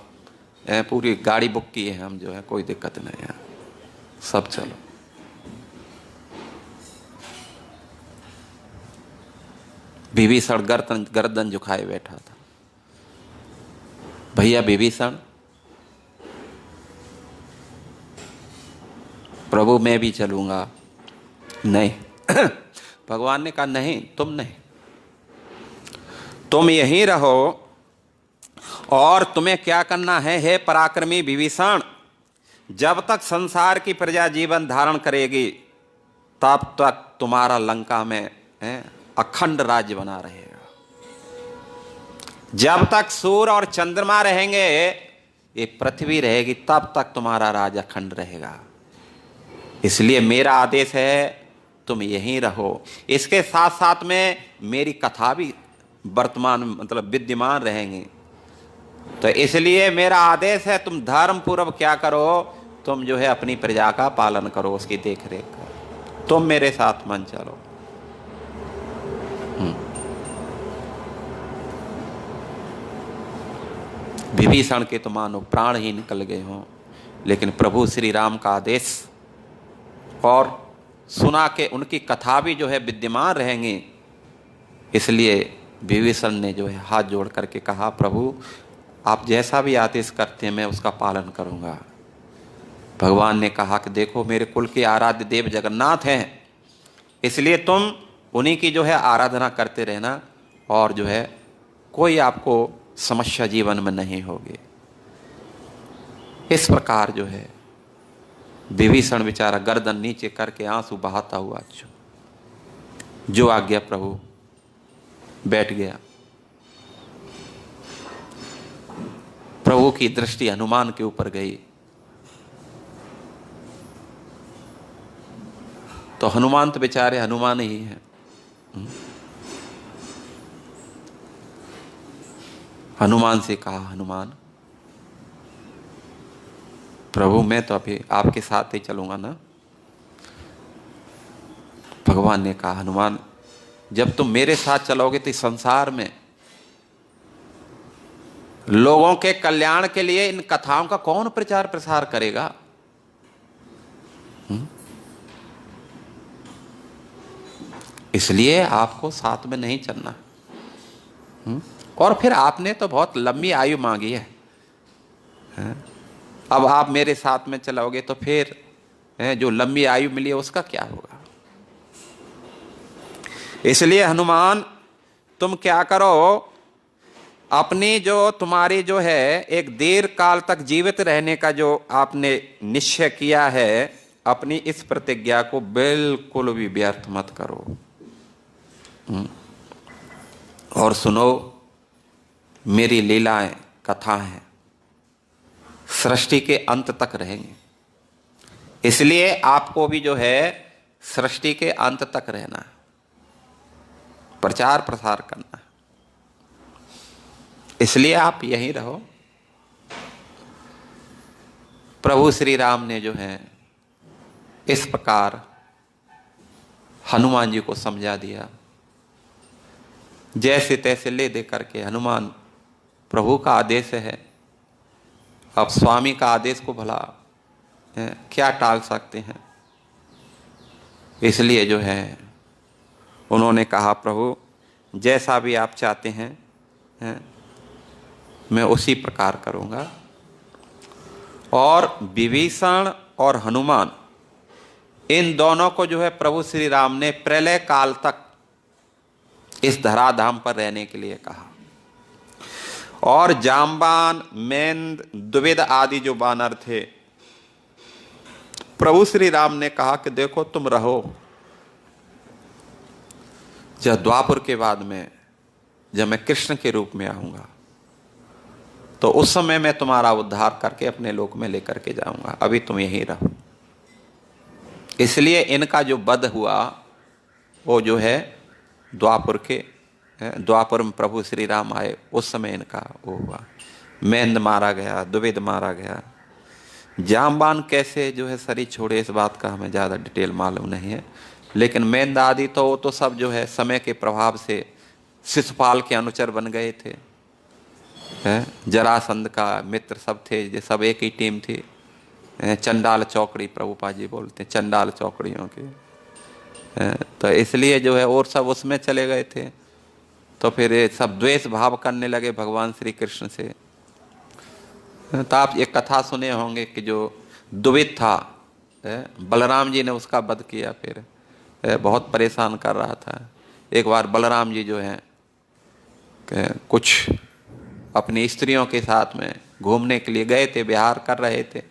पूरी गाड़ी बुक की है हम, जो है कोई दिक्कत नहीं है, सब चलो। विभीषण गर्दन झुकाए बैठा था। भैया विभीषण, प्रभु मैं भी चलूंगा। नहीं भगवान ने कहा नहीं, तुम नहीं, तुम यहीं रहो, और तुम्हें क्या करना है, हे पराक्रमी विभीषण, जब तक संसार की प्रजा जीवन धारण करेगी तब तक तुम्हारा लंका में अखंड राज्य बना रहेगा। जब तक सूर्य और चंद्रमा रहेंगे, ये पृथ्वी रहेगी, तब तक तुम्हारा राज अखंड रहेगा। इसलिए मेरा आदेश है तुम यहीं रहो। इसके साथ साथ में मेरी कथा भी वर्तमान मतलब विद्यमान रहेंगी। तो इसलिए मेरा आदेश है तुम धर्म पूर्व क्या करो, तुम जो है अपनी प्रजा का पालन करो, उसकी देख रेख करो, तुम मेरे साथ मन चलो। विभीषण के तो मानो प्राण ही निकल गए हों, लेकिन प्रभु श्री राम का आदेश और सुना के उनकी कथा भी जो है विद्यमान रहेंगी। इसलिए विभीषण ने जो है हाथ जोड़ करके कहा, प्रभु आप जैसा भी आदेश करते हैं मैं उसका पालन करूंगा। भगवान ने कहा कि देखो मेरे कुल के आराध्य देव जगन्नाथ हैं, इसलिए तुम उन्हीं की जो है आराधना करते रहना, और जो है कोई आपको समस्या जीवन में नहीं होगी। इस प्रकार जो है विभीषण बेचारा गर्दन नीचे करके आंसू बहाता हुआ जो आज्ञा प्रभु बैठ गया। प्रभु की दृष्टि हनुमान के ऊपर गई तो हनुमान तो बेचारे हनुमान ही हैं। हनुमान से कहा, हनुमान प्रभु मैं तो अभी आपके साथ ही चलूंगा ना। भगवान ने कहा, हनुमान जब तुम मेरे साथ चलोगे तो इस संसार में लोगों के कल्याण के लिए इन कथाओं का कौन प्रचार प्रसार करेगा? इसलिए आपको साथ में नहीं चलना। और फिर आपने तो बहुत लंबी आयु मांगी है, अब आप मेरे साथ में चलोगे तो फिर जो लंबी आयु मिली है उसका क्या होगा? इसलिए हनुमान तुम क्या करो, अपनी जो तुम्हारी जो है एक दीर्घ काल तक जीवित रहने का जो आपने निश्चय किया है, अपनी इस प्रतिज्ञा को बिल्कुल भी व्यर्थ मत करो। और सुनो, मेरी लीलाएं कथा हैं सृष्टि के अंत तक रहेंगे, इसलिए आपको भी जो है सृष्टि के अंत तक रहना है, प्रचार प्रसार करना है। इसलिए आप यहीं रहो। प्रभु श्री राम ने जो है इस प्रकार हनुमान जी को समझा दिया। जैसे तैसे ले दे करके हनुमान, प्रभु का आदेश है, अब स्वामी का आदेश को भला क्या टाल सकते हैं। इसलिए जो है उन्होंने कहा, प्रभु जैसा भी आप चाहते हैं मैं उसी प्रकार करूँगा। और विभीषण और हनुमान इन दोनों को जो है प्रभु श्री राम ने प्रलय काल तक इस धराधाम पर रहने के लिए कहा। और जाम्बान, मेंद, द्विविद आदि जो बानर थे, प्रभु श्री राम ने कहा कि देखो तुम रहो, जब द्वापर के बाद में जब मैं कृष्ण के रूप में आऊंगा तो उस समय मैं तुम्हारा उद्धार करके अपने लोक में लेकर के जाऊंगा, अभी तुम यहीं रहो। इसलिए इनका जो वध हुआ वो जो है द्वापर में प्रभु श्री राम आए उस समय इनका वो हुआ। मेंद मारा गया, द्विविद मारा गया। जाम्बान कैसे जो है शरीर छोड़े इस बात का हमें ज़्यादा डिटेल मालूम नहीं है, लेकिन मेंद आदि तो वो तो सब जो है समय के प्रभाव से शिशुपाल के अनुचर बन गए थे। जरासंध का मित्र सब थे, ये सब एक ही टीम थी। चंडाल चौकड़ी प्रभुपाद जी बोलते हैं, चंडाल चौकड़ियों के। तो इसलिए जो है और सब उसमें चले गए थे। तो फिर ये सब द्वेष भाव करने लगे भगवान श्री कृष्ण से। तो आप एक कथा सुने होंगे कि जो द्विविद था, बलराम जी ने उसका वध किया, फिर बहुत परेशान कर रहा था। एक बार बलराम जी जो है कुछ अपनी स्त्रियों के साथ में घूमने के लिए गए थे, विहार कर रहे थे,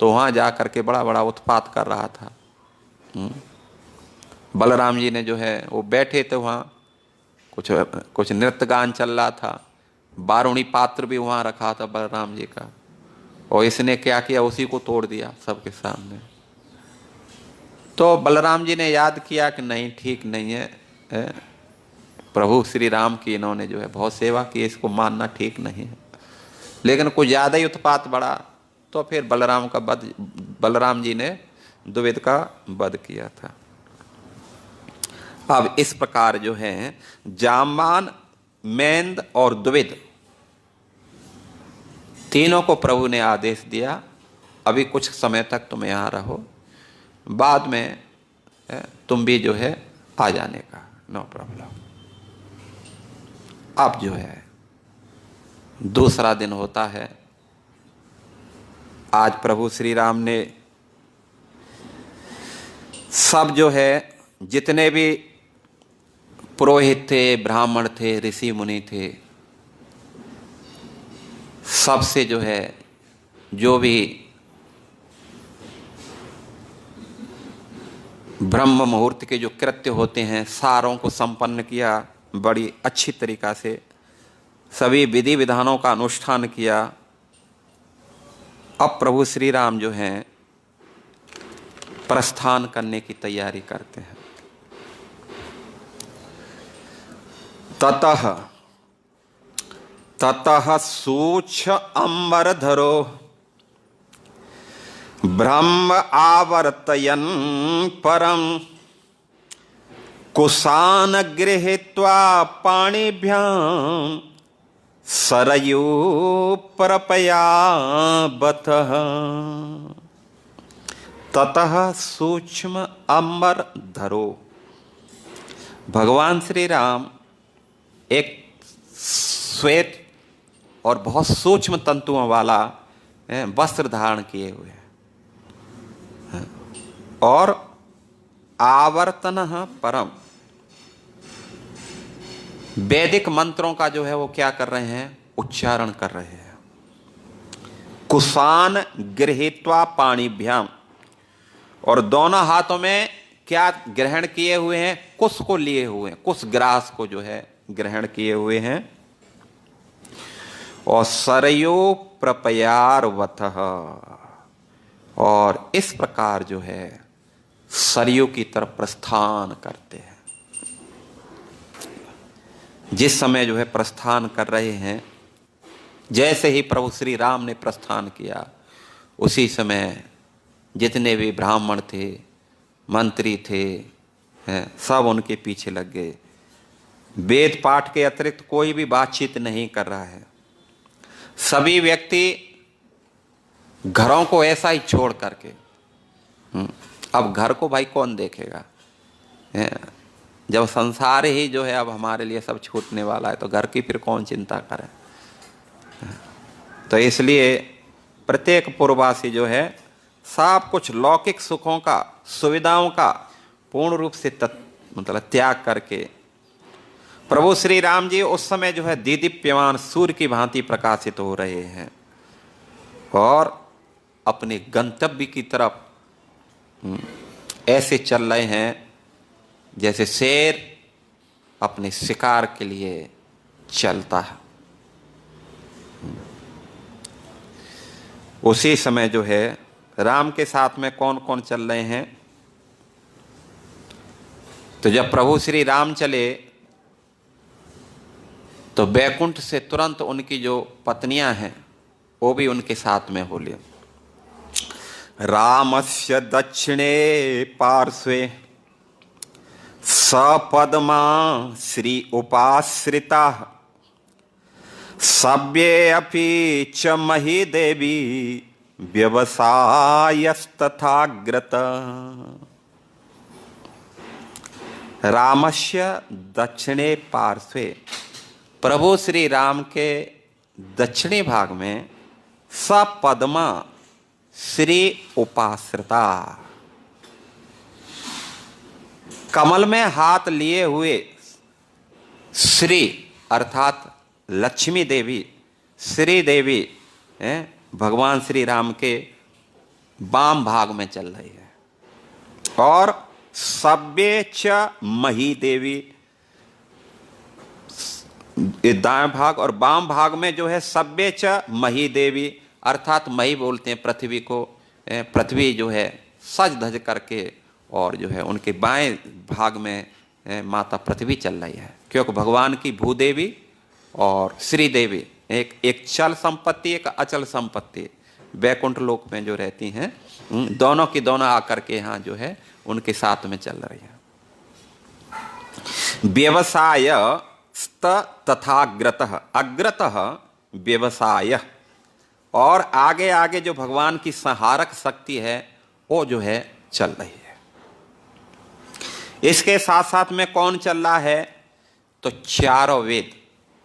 तो वहाँ जा कर के बड़ा बड़ा उत्पात कर रहा था। बलराम जी ने जो है वो बैठे थे वहाँ, कुछ नृत्य गान चल रहा था, बारूणी पात्र भी वहाँ रखा था बलराम जी का, और इसने क्या किया, उसी को तोड़ दिया सबके सामने। तो बलराम जी ने याद किया कि नहीं, ठीक नहीं है, प्रभु श्री राम की इन्होंने जो है बहुत सेवा की, इसको मानना ठीक नहीं है। लेकिन कुछ ज़्यादा ही उत्पात बढ़ा, तो फिर बलराम जी ने द्विविद का वध किया था। अब इस प्रकार जो है जाम्बान, मेंद और द्विविद तीनों को प्रभु ने आदेश दिया, अभी कुछ समय तक तुम यहाँ रहो, बाद में तुम भी जो है आ जाने का, नो प्रॉब्लम। अब जो है दूसरा दिन होता है। आज प्रभु श्री राम ने सब जो है जितने भी पुरोहित थे, ब्राह्मण थे, ऋषि मुनि थे, सबसे जो है जो भी ब्रह्म मुहूर्त के जो कृत्य होते हैं सारों को संपन्न किया, बड़ी अच्छी तरीका से सभी विधि विधानों का अनुष्ठान किया। अब प्रभु श्री राम जो हैं प्रस्थान करने की तैयारी करते हैं। ततः ततः सूक्ष अंबरधरो ब्रह्म आवर्तयन परम कुशान गृहीत्वा पाणिभ्यां सरयू परपया बतः। ततः सूक्ष्म अंबर धरो, भगवान श्री राम एक श्वेत और बहुत सूक्ष्म तंतुओं वाला वस्त्र धारण किए हुए हैं और आवर्तन परम, वैदिक मंत्रों का जो है वो क्या कर रहे हैं, उच्चारण कर रहे हैं। कुशान गृहीत्वा पाणिभ्याम, और दोनों हाथों में क्या ग्रहण किए हुए हैं, कुश को लिए हुए हैं, कुश ग्रास को जो है ग्रहण किए हुए हैं। और सरयो प्रपयारवतः, और इस प्रकार जो है सरयू की तरफ प्रस्थान करते हैं। जिस समय जो है प्रस्थान कर रहे हैं, जैसे ही प्रभु श्री राम ने प्रस्थान किया उसी समय जितने भी ब्राह्मण थे, मंत्री थे, सब उनके पीछे लग गए। वेद पाठ के अतिरिक्त कोई भी बातचीत नहीं कर रहा है। सभी व्यक्ति घरों को ऐसा ही छोड़ करके, अब घर को भाई कौन देखेगा, जब संसार ही जो है अब हमारे लिए सब छूटने वाला है तो घर की फिर कौन चिंता करे। तो इसलिए प्रत्येक पूर्ववासी जो है सब कुछ लौकिक सुखों का, सुविधाओं का पूर्ण रूप से मतलब त्याग करके प्रभु श्री राम जी उस समय जो है दीदीप्यमान सूर्य की भांति प्रकाशित हो रहे हैं और अपने गंतव्य की तरफ ऐसे चल रहे हैं जैसे शेर अपने शिकार के लिए चलता है। उसी समय जो है राम के साथ में कौन कौन चल रहे हैं, तो जब प्रभु श्री राम चले तो बैकुंठ से तुरंत उनकी जो पत्नियां हैं वो भी उनके साथ में हो लिए। रामस्य दक्षिणे पार्श्वे सपद्मा श्री उपाश्रिता सव्ये अपि च मही देवी व्यवसायस्तथाग्रत। रामस्य दक्षिणे पार्श्वे, प्रभु श्री राम के दक्षिणी भाग में सपद्मा श्री उपाश्रिता, कमल में हाथ लिए हुए श्री अर्थात लक्ष्मी देवी, श्री देवी भगवान श्री राम के वाम भाग में चल रही है। और सव्ये च मही देवी, दाएं भाग और वाम भाग में जो है सव्ये च मही देवी अर्थात मही बोलते हैं पृथ्वी को। पृथ्वी जो है सज धज करके और जो है उनके बाएं भाग में माता पृथ्वी चल रही है, क्योंकि भगवान की भूदेवी और श्री देवी एक चल संपत्ति, एक अचल संपत्ति वैकुंठ लोक में जो रहती हैं, दोनों की दोनों आकर के यहाँ जो है उनके साथ में चल रही है। व्यवसाय तथाग्रतः, अग्रतः व्यवसाय, और आगे आगे जो भगवान की संहारक शक्ति है वो जो है चल रही है। इसके साथ साथ में कौन चल रहा है, तो चारों वेद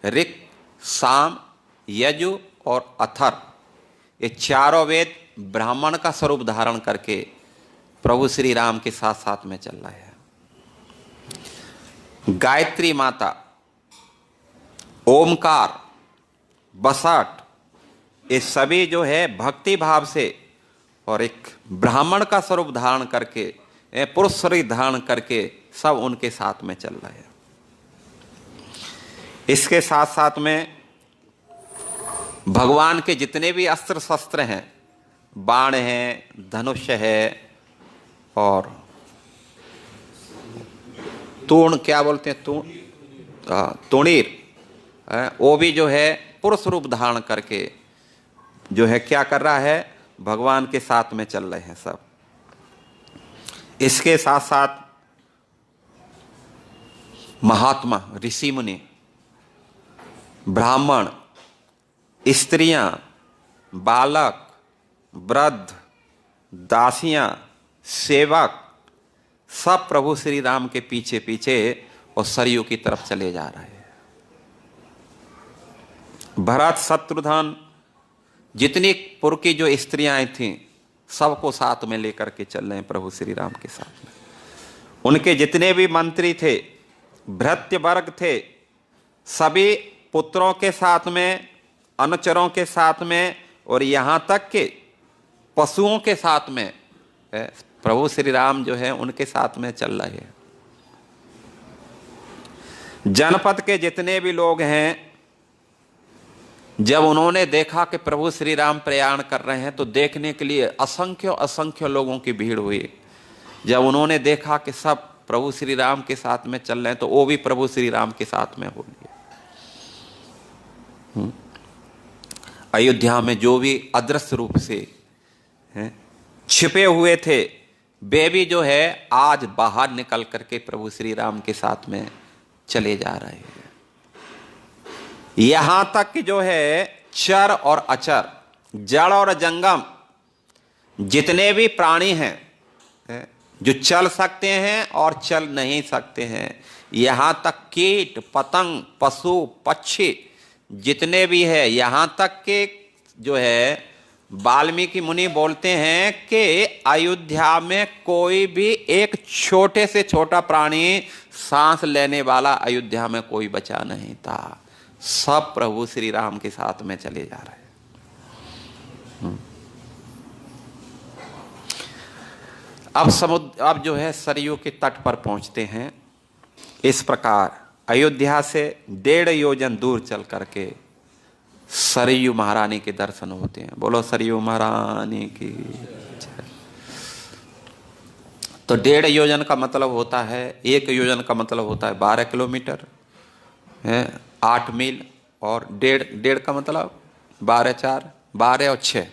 ऋक, साम, यजु और अथर, ये चारों वेद ब्राह्मण का स्वरूप धारण करके प्रभु श्री राम के साथ साथ में चल रहा है। गायत्री माता, ओमकार, बसठ, ये सभी जो है भक्ति भाव से और एक ब्राह्मण का स्वरूप धारण करके, पुरुष शरीर धारण करके सब उनके साथ में चल रहे हैं। इसके साथ साथ में भगवान के जितने भी अस्त्र शस्त्र हैं बाण है, धनुष है, और तूण, क्या बोलते हैं, तुणीर, वो भी जो है पुरुष रूप धारण करके जो है क्या कर रहा है, भगवान के साथ में चल रहे हैं सब। इसके साथ साथ महात्मा, ऋषि मुनि, ब्राह्मण, स्त्रियां, बालक, वृद्ध, दासियां, सेवक, सब प्रभु श्री राम के पीछे पीछे और सरयू की तरफ चले जा रहे हैं। भरत, शत्रुघ्न, जितनी पुर की जो स्त्रियां थीं सबको साथ में लेकर के चल रहे हैं प्रभु श्री राम के साथ में। उनके जितने भी मंत्री थे, भृत्य वर्ग थे, सभी पुत्रों के साथ में, अनुचरों के साथ में, और यहां तक के पशुओं के साथ में प्रभु श्री राम जो है उनके साथ में चल रहे हैं। जनपद के जितने भी लोग हैं, जब उन्होंने देखा कि प्रभु श्री राम प्रयाण कर रहे हैं तो देखने के लिए असंख्य असंख्य लोगों की भीड़ हुई। जब उन्होंने देखा कि सब प्रभु श्री राम के साथ में चल रहे हैं तो वो भी प्रभु श्री राम के साथ में हो लिए। अयोध्या में जो भी अदृश्य रूप से छिपे हुए थे वे भी जो है आज बाहर निकल करके प्रभु श्री राम के साथ में चले जा रहे हैं। यहां तक कि जो है चर और अचर, जड़ और जंगम, जितने भी प्राणी हैं जो चल सकते हैं और चल नहीं सकते हैं, यहां तक कीट पतंग, पशु पक्षी जितने भी है, यहां तक के जो है वाल्मीकि मुनि बोलते हैं कि अयोध्या में कोई भी एक छोटे से छोटा प्राणी सांस लेने वाला अयोध्या में कोई बचा नहीं था। सब प्रभु श्री राम के साथ में चले जा रहे हैं। अब जो है सरयू के तट पर पहुंचते हैं। इस प्रकार अयोध्या से 1.5 योजन दूर चल करके सरयू महारानी के दर्शन होते हैं। बोलो सरयू महारानी की जय। तो 1.5 योजन का मतलब होता है, 1 योजन का मतलब होता है 12 किलोमीटर है, 8 मील, और 1.5 का मतलब 12 4 12 और 6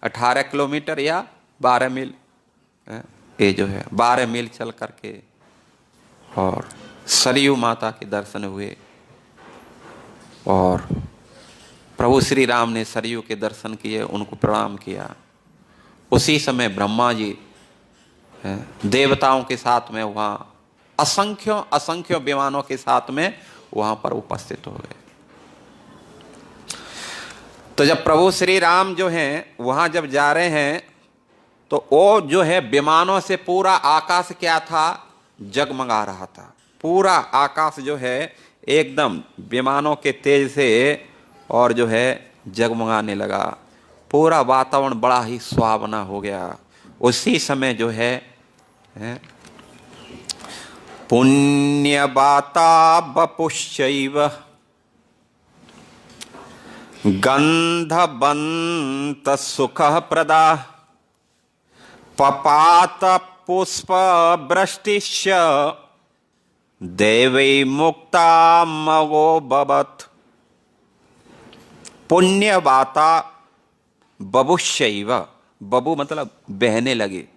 18 किलोमीटर या 12 मील। ये जो है 12 मील चल करके और सरयू माता के दर्शन हुए। और प्रभु श्री राम ने सरयू के दर्शन किए, उनको प्रणाम किया। उसी समय ब्रह्मा जी देवताओं के साथ में वहाँ असंख्यों असंख्यों विमानों के साथ में वहाँ पर उपस्थित हो गए। तो जब प्रभु श्री राम जो हैं वहाँ जब जा रहे हैं तो वो जो है विमानों से पूरा आकाश क्या था, जगमगा रहा था। पूरा आकाश जो है एकदम विमानों के तेज से और जो है जगमगाने लगा। पूरा वातावरण बड़ा ही सुहावना हो गया। उसी समय जो है पुण्यवाता बपुश्चैव गंधबंत सुख प्रदा पपात पुष्प वृष्टिश्च देवै मुक्ता मगो बबत। पुण्यवाता बबुश्चैव, बबु मतलब बहने लगे।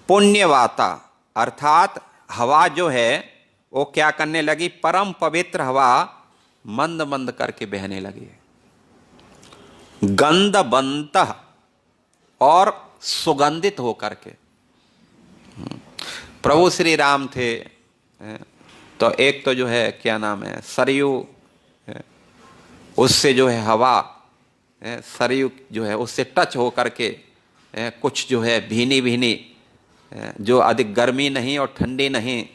पुण्यवाता अर्थात हवा जो है वो क्या करने लगी, परम पवित्र हवा मंद मंद करके बहने लगी। गंधबंत और सुगंधित होकर के। प्रभु श्री राम थे तो एक तो जो है क्या नाम है सरयू, उससे जो है हवा सरयू जो है उससे टच हो करके कुछ जो है भीनी भीनी, जो अधिक गर्मी नहीं और ठंडी नहीं,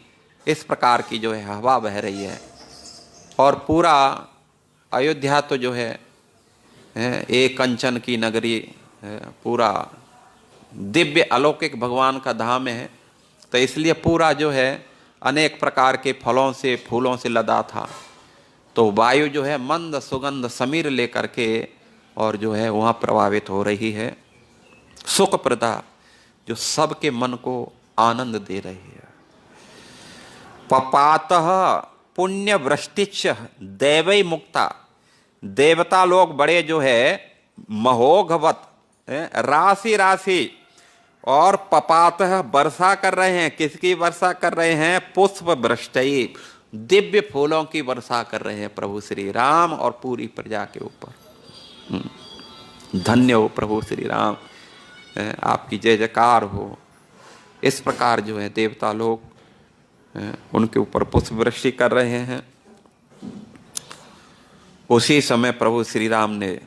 इस प्रकार की जो है हवा बह रही है। और पूरा अयोध्या तो जो है एक कंचन की नगरी, पूरा दिव्य अलौकिक भगवान का धाम है। तो इसलिए पूरा जो है अनेक प्रकार के फलों से फूलों से लदा था। तो वायु जो है मंद सुगंध समीर लेकर के और जो है वहाँ प्रभावित हो रही है, सुखप्रदा, जो सबके मन को आनंद दे रही है। पपातः पुण्य वृष्टिच दैवै मुक्ता, देवता लोग बड़े जो है महोघवत राशि राशि और पपातः वर्षा कर रहे हैं। किसकी वर्षा कर रहे हैं? पुष्प वृष्टि, दिव्य फूलों की वर्षा कर रहे हैं प्रभु श्री राम और पूरी प्रजा के ऊपर। धन्य हो प्रभु श्री राम, आपकी जय जयकार हो। इस प्रकार जो है देवता लोग उनके ऊपर पुष्प वृष्टि कर रहे हैं। उसी समय प्रभु श्री राम ने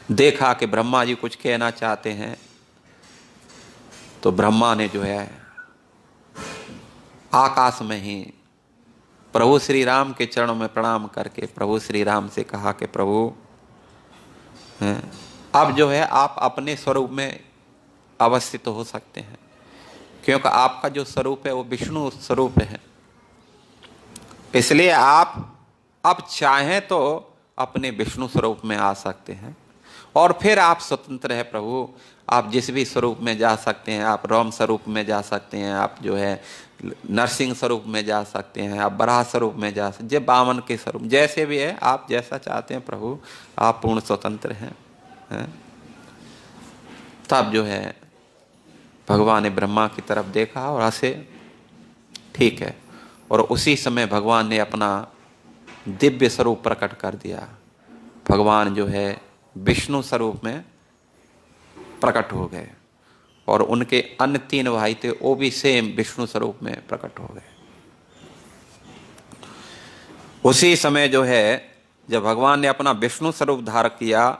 देखा कि ब्रह्मा जी कुछ कहना चाहते हैं, तो ब्रह्मा ने जो है आकाश में ही प्रभु श्री राम के चरणों में प्रणाम करके प्रभु श्री राम से कहा कि प्रभु अब जो है आप अपने स्वरूप में अवस्थित हो सकते हैं, क्योंकि आपका जो स्वरूप है वो विष्णु स्वरूप है। इसलिए आप अब चाहें तो अपने विष्णु स्वरूप में आ सकते हैं और फिर आप स्वतंत्र है प्रभु, आप जिस भी स्वरूप में जा सकते हैं। आप राम स्वरूप में जा सकते हैं, आप जो है नरसिंह स्वरूप में जा सकते हैं, आप बराह स्वरूप में जा सकते हैं, बामन के स्वरूप, जैसे भी है आप जैसा चाहते हैं प्रभु, आप पूर्ण स्वतंत्र हैं। तब जो है भगवान ने ब्रह्मा की तरफ देखा और हंसे, ठीक है। और उसी समय भगवान ने अपना दिव्य स्वरूप प्रकट कर दिया। भगवान जो है विष्णु स्वरूप में प्रकट हो गए और उनके अन्य 3 भाई थे वो भी सेम विष्णु स्वरूप में प्रकट हो गए। उसी समय जो है जब भगवान ने अपना विष्णु स्वरूप धारण किया,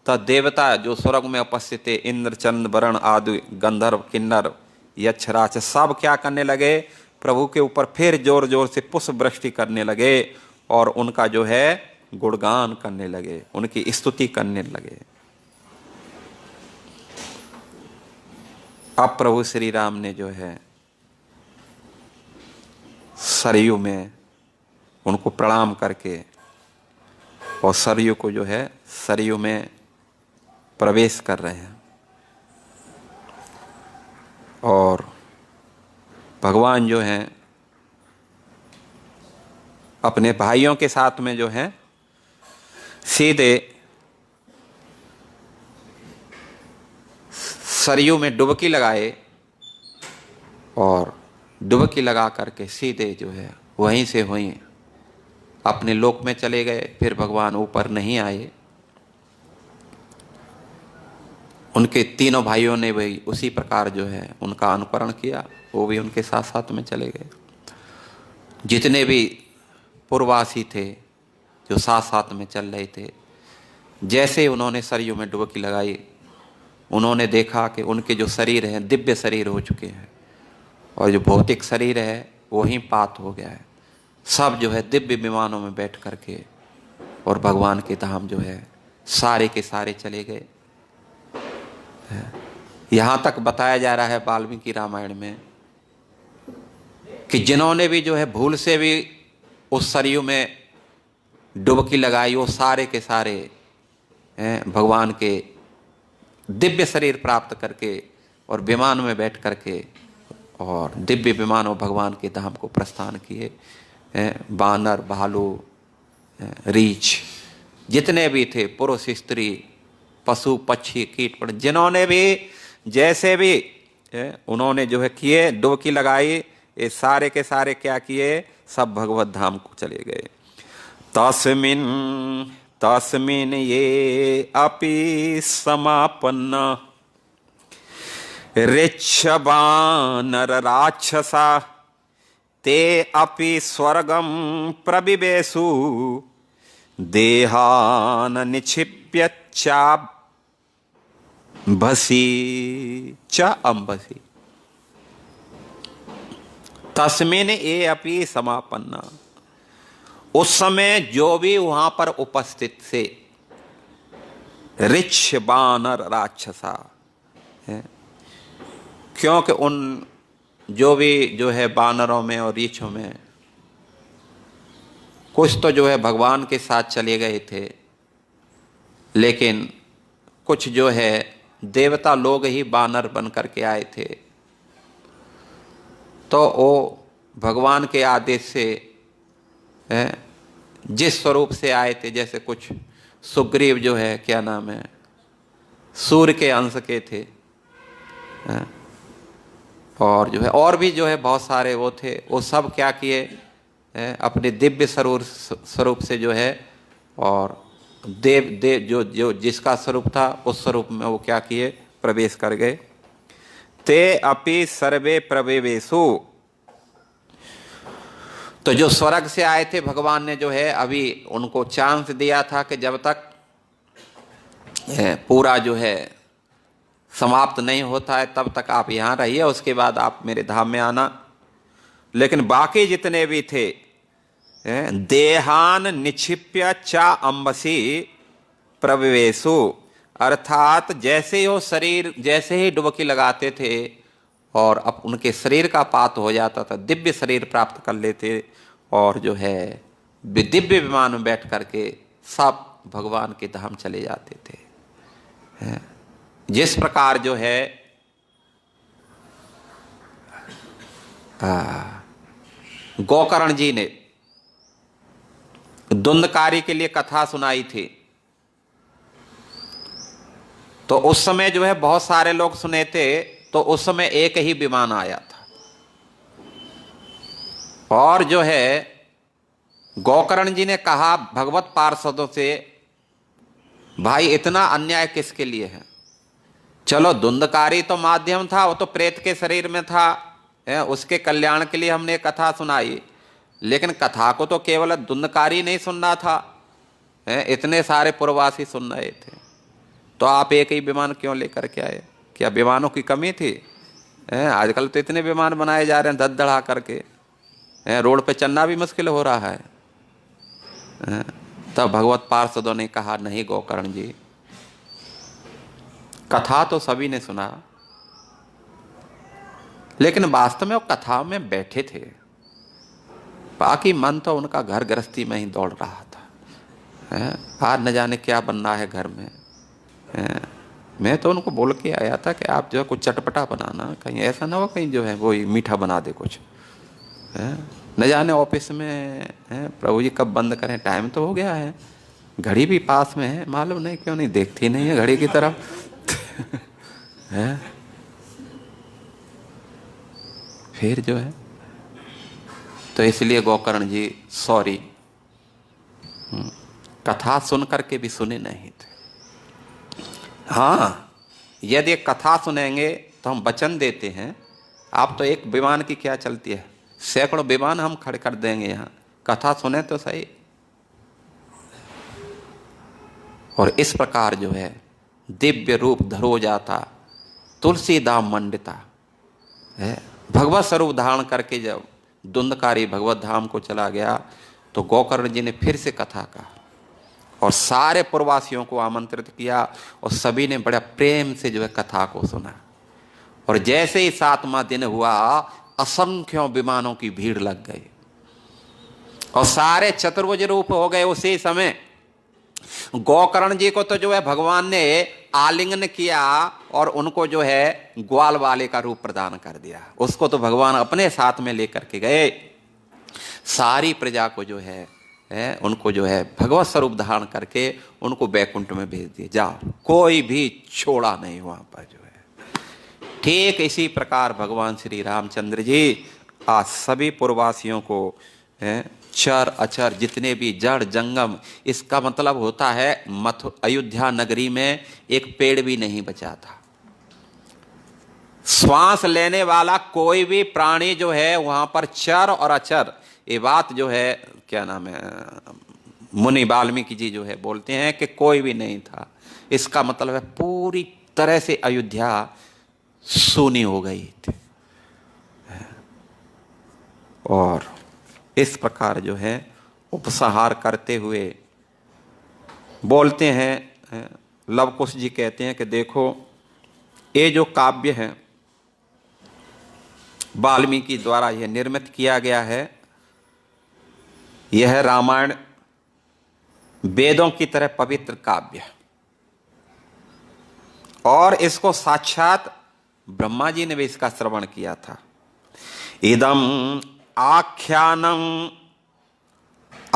तब देवता जो स्वर्ग में उपस्थित थे, इंद्र चंद्र वरुण आदि गंधर्व किन्नर यक्ष राक्षस, सब क्या करने लगे? प्रभु के ऊपर फिर जोर जोर से पुष्प वृष्टि करने लगे और उनका जो है गुणगान करने लगे, उनकी स्तुति करने लगे। अब प्रभु श्री राम ने जो है सरयू में उनको प्रणाम करके और सरयू को जो है सरयू में प्रवेश कर रहे हैं और भगवान जो हैं अपने भाइयों के साथ में जो है सीधे सरयू में डुबकी लगाए और डुबकी लगा करके सीधे जो है वहीं से वहीं अपने लोक में चले गए। फिर भगवान ऊपर नहीं आए। उनके तीनों भाइयों ने भी उसी प्रकार जो है उनका अनुकरण किया, वो भी उनके साथ साथ में चले गए। जितने भी पूर्ववासी थे जो साथ साथ में चल रहे थे, जैसे उन्होंने सरयू में डुबकी लगाई, उन्होंने देखा कि उनके जो शरीर हैं दिव्य शरीर हो चुके हैं और जो भौतिक शरीर है वहीं पात हो गया है। सब जो है दिव्य विमानों में बैठ करके और भगवान के धाम जो है सारे के सारे चले गए। यहाँ तक बताया जा रहा है वाल्मीकि रामायण में कि जिन्होंने भी जो है भूल से भी उस सरयू में डुबकी लगाई, वो सारे के सारे भगवान के दिव्य शरीर प्राप्त करके और विमान में बैठ करके और दिव्य विमानों भगवान के धाम को प्रस्थान किए। बानर, भालू, रीछ, जितने भी थे, पुरुष स्त्री, पशु पक्षी कीट पर, जिन्होंने भी जैसे भी उन्होंने जो है किए डुबकी लगाई, ये सारे के सारे क्या किए? सब भगवत धाम को चले गए। तस्मिन् ये अपि समापन्ना ऋक्षवानर राक्षसा ते अपि स्वर्गं प्रविवेशु देहान निक्षिप्य चाभसी च अम्बसी। तस्मिन् ये अपि समापन्ना, उस समय जो भी वहां पर उपस्थित थे ऋक्ष वानर राक्षसा, क्योंकि उन जो भी जो है वानरों में और ऋक्षों में कुछ तो जो है भगवान के साथ चले गए थे, लेकिन कुछ जो है देवता लोग ही वानर बन करके आए थे। तो वो भगवान के आदेश से जिस स्वरूप से आए थे, जैसे कुछ सुग्रीव जो है क्या नाम है सूर्य के अंश के थे, और जो है और भी जो है बहुत सारे वो थे, वो सब क्या किए अपने दिव्य स्वरूप से जो है, और देव देव जो जो जिसका स्वरूप था उस स्वरूप में वो क्या किए प्रवेश कर गए। ते अपि सर्वे प्रवेशु, तो जो स्वर्ग से आए थे भगवान ने जो है अभी उनको चांस दिया था कि जब तक पूरा जो है समाप्त नहीं होता है तब तक आप यहाँ रहिए, उसके बाद आप मेरे धाम में आना। लेकिन बाकी जितने भी थे देहान निक्षिप्य चा अम्बसी प्रवेशु, अर्थात जैसे वो शरीर जैसे ही डुबकी लगाते थे और अब उनके शरीर का पात हो जाता था, दिव्य शरीर प्राप्त कर लेते और जो है दिव्य विमान में बैठ करके सब भगवान के धाम चले जाते थे। जिस प्रकार जो है गोकर्ण जी ने धुंधकारी के लिए कथा सुनाई थी, तो उस समय जो है बहुत सारे लोग सुने थे, तो उस समय एक ही विमान आया था, और जो है गोकर्ण जी ने कहा भगवत पार्षदों से, भाई इतना अन्याय किसके लिए है? चलो धुंधकारी तो माध्यम था, वो तो प्रेत के शरीर में था, उसके कल्याण के लिए हमने कथा सुनाई, लेकिन कथा को तो केवल धुंधकारी नहीं सुनना था, इतने सारे पुरवासी सुन रहे थे, तो आप एक ही विमान क्यों लेकर के आए? क्या विमानों की कमी थी? आजकल तो इतने विमान बनाए जा रहे हैं धड़-धड़ा करके, रोड पे चलना भी मुश्किल हो रहा है। तब भगवत पार्षदों ने कहा नहीं गोकर्ण जी, कथा तो सभी ने सुना, लेकिन वास्तव में वो कथा में बैठे थे, बाकी मन तो उनका घर गृहस्थी में ही दौड़ रहा था। आज न जाने क्या बनना है घर में। मैं तो उनको बोल के आया था कि आप जो है कुछ चटपटा बनाना, कहीं ऐसा ना हो कहीं जो है वो मीठा बना दे कुछ। न जाने ऑफिस में प्रभु जी कब बंद करें, टाइम तो हो गया है, घड़ी भी पास में है, मालूम नहीं क्यों नहीं देखती नहीं है घड़ी की तरफ। फिर जो है तो इसलिए गोकर्ण जी सॉरी, कथा सुन करके भी सुने नहीं थे। हाँ, यदि कथा सुनेंगे तो हम वचन देते हैं, आप तो एक विमान की क्या चलती है, सैकड़ों विमान हम खड़े कर देंगे यहाँ, कथा सुने तो सही। और इस प्रकार जो है दिव्य रूप धरो जाता तुलसी धाम मंडिता है, भगवत स्वरूप धारण करके जब धुंधकारी भगवत धाम को चला गया, तो गोकर्ण जी ने फिर से कथा कहा और सारे पुरवासियों को आमंत्रित किया, और सभी ने बड़ा प्रेम से जो है कथा को सुना। और जैसे ही 7वां दिन हुआ, असंख्यों विमानों की भीड़ लग गई और सारे चतुर्भुज रूप हो गए। उसी समय गोकर्ण जी को तो जो है भगवान ने आलिंगन किया और उनको जो है ग्वाल वाले का रूप प्रदान कर दिया, उसको तो भगवान अपने साथ में लेकर के गए। सारी प्रजा को जो है उनको जो है भगवत स्वरूप धारण करके उनको बैकुंठ में भेज दिए, जाओ, कोई भी छोड़ा नहीं वहां पर जो है। ठीक इसी प्रकार भगवान श्री रामचंद्र जी आज सभी पुरवासियों को चर अचर जितने भी जड़ जंगम, इसका मतलब होता है अयोध्या नगरी में एक पेड़ भी नहीं बचा था, श्वास लेने वाला कोई भी प्राणी जो है वहां पर चर और अचर, ये बात जो है क्या नाम है मुनि वाल्मीकि जी जो है बोलते हैं कि कोई भी नहीं था। इसका मतलब है पूरी तरह से अयोध्या सूनी हो गई थी। और इस प्रकार जो है उपसंहार करते हुए बोलते हैं, लव कुश जी कहते हैं कि देखो ये जो काव्य है वाल्मीकि द्वारा यह निर्मित किया गया है, यह रामायण वेदों की तरह पवित्र काव्य है और इसको साक्षात ब्रह्मा जी ने भी इसका श्रवण किया था। इदम आख्यानम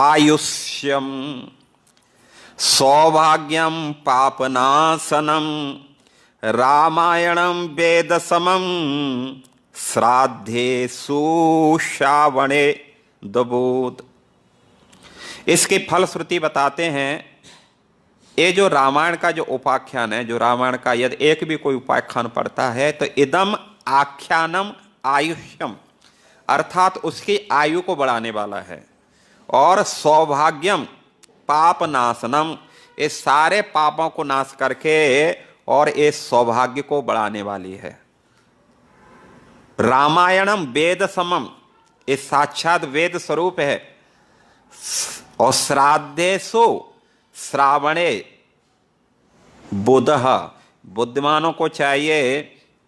आयुष्यम सौभाग्यम पापनाशनम रामायणम वेद समम श्राद्धे सुश्रावणे दबोध। इसकी फलश्रुति बताते हैं, ये जो रामायण का जो उपाख्यान है, जो रामायण का यदि एक भी कोई उपाख्यान पढ़ता है तो इदम आख्यानम आयुष्यम, अर्थात उसकी आयु को बढ़ाने वाला है, और सौभाग्यम पाप नाशनम, ये सारे पापों को नाश करके और ये सौभाग्य को बढ़ाने वाली है। रामायणम वेद समम, ये साक्षात वेद स्वरूप है। और श्राद्धेषु श्रावणे बुधः, बुद्धिमानों को चाहिए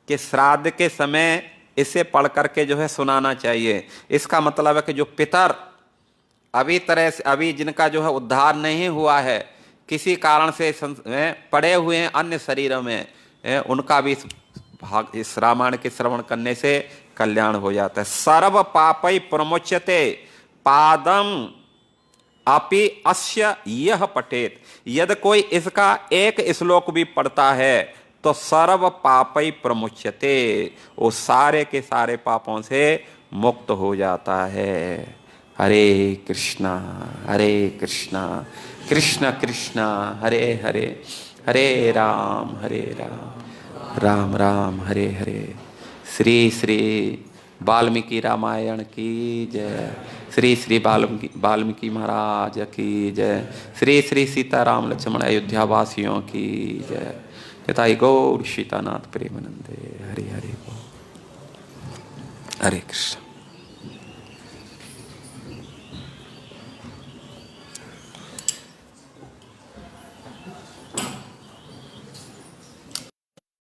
कि श्राद्ध के समय इसे पढ़ करके जो है सुनाना चाहिए। इसका मतलब है कि जो पितर अभी जिनका जो है उद्धार नहीं हुआ है, किसी कारण से पड़े हुए हैं अन्य शरीरों में, उनका भी इस रामायण के श्रवण करने से कल्याण हो जाता है। सर्व पापै प्रमुच्यते पादम अपि अस्य यह पठेत, यदि कोई इसका एक श्लोक भी पढ़ता है तो सर्व पापै प्रमुच्यते, वो सारे के सारे पापों से मुक्त हो जाता है। हरे कृष्णा कृष्ण कृष्ण हरे हरे, हरे राम राम राम हरे हरे। श्री श्री वाल्मीकि रामायण की जय, श्री श्री वाल्मीकि महाराज की जय, श्री श्री सीताराम लक्ष्मण अयोध्या वासियों की जय। निताई गौर सीतानाथ प्रेमानंदे। हरे हरे हरे कृष्ण।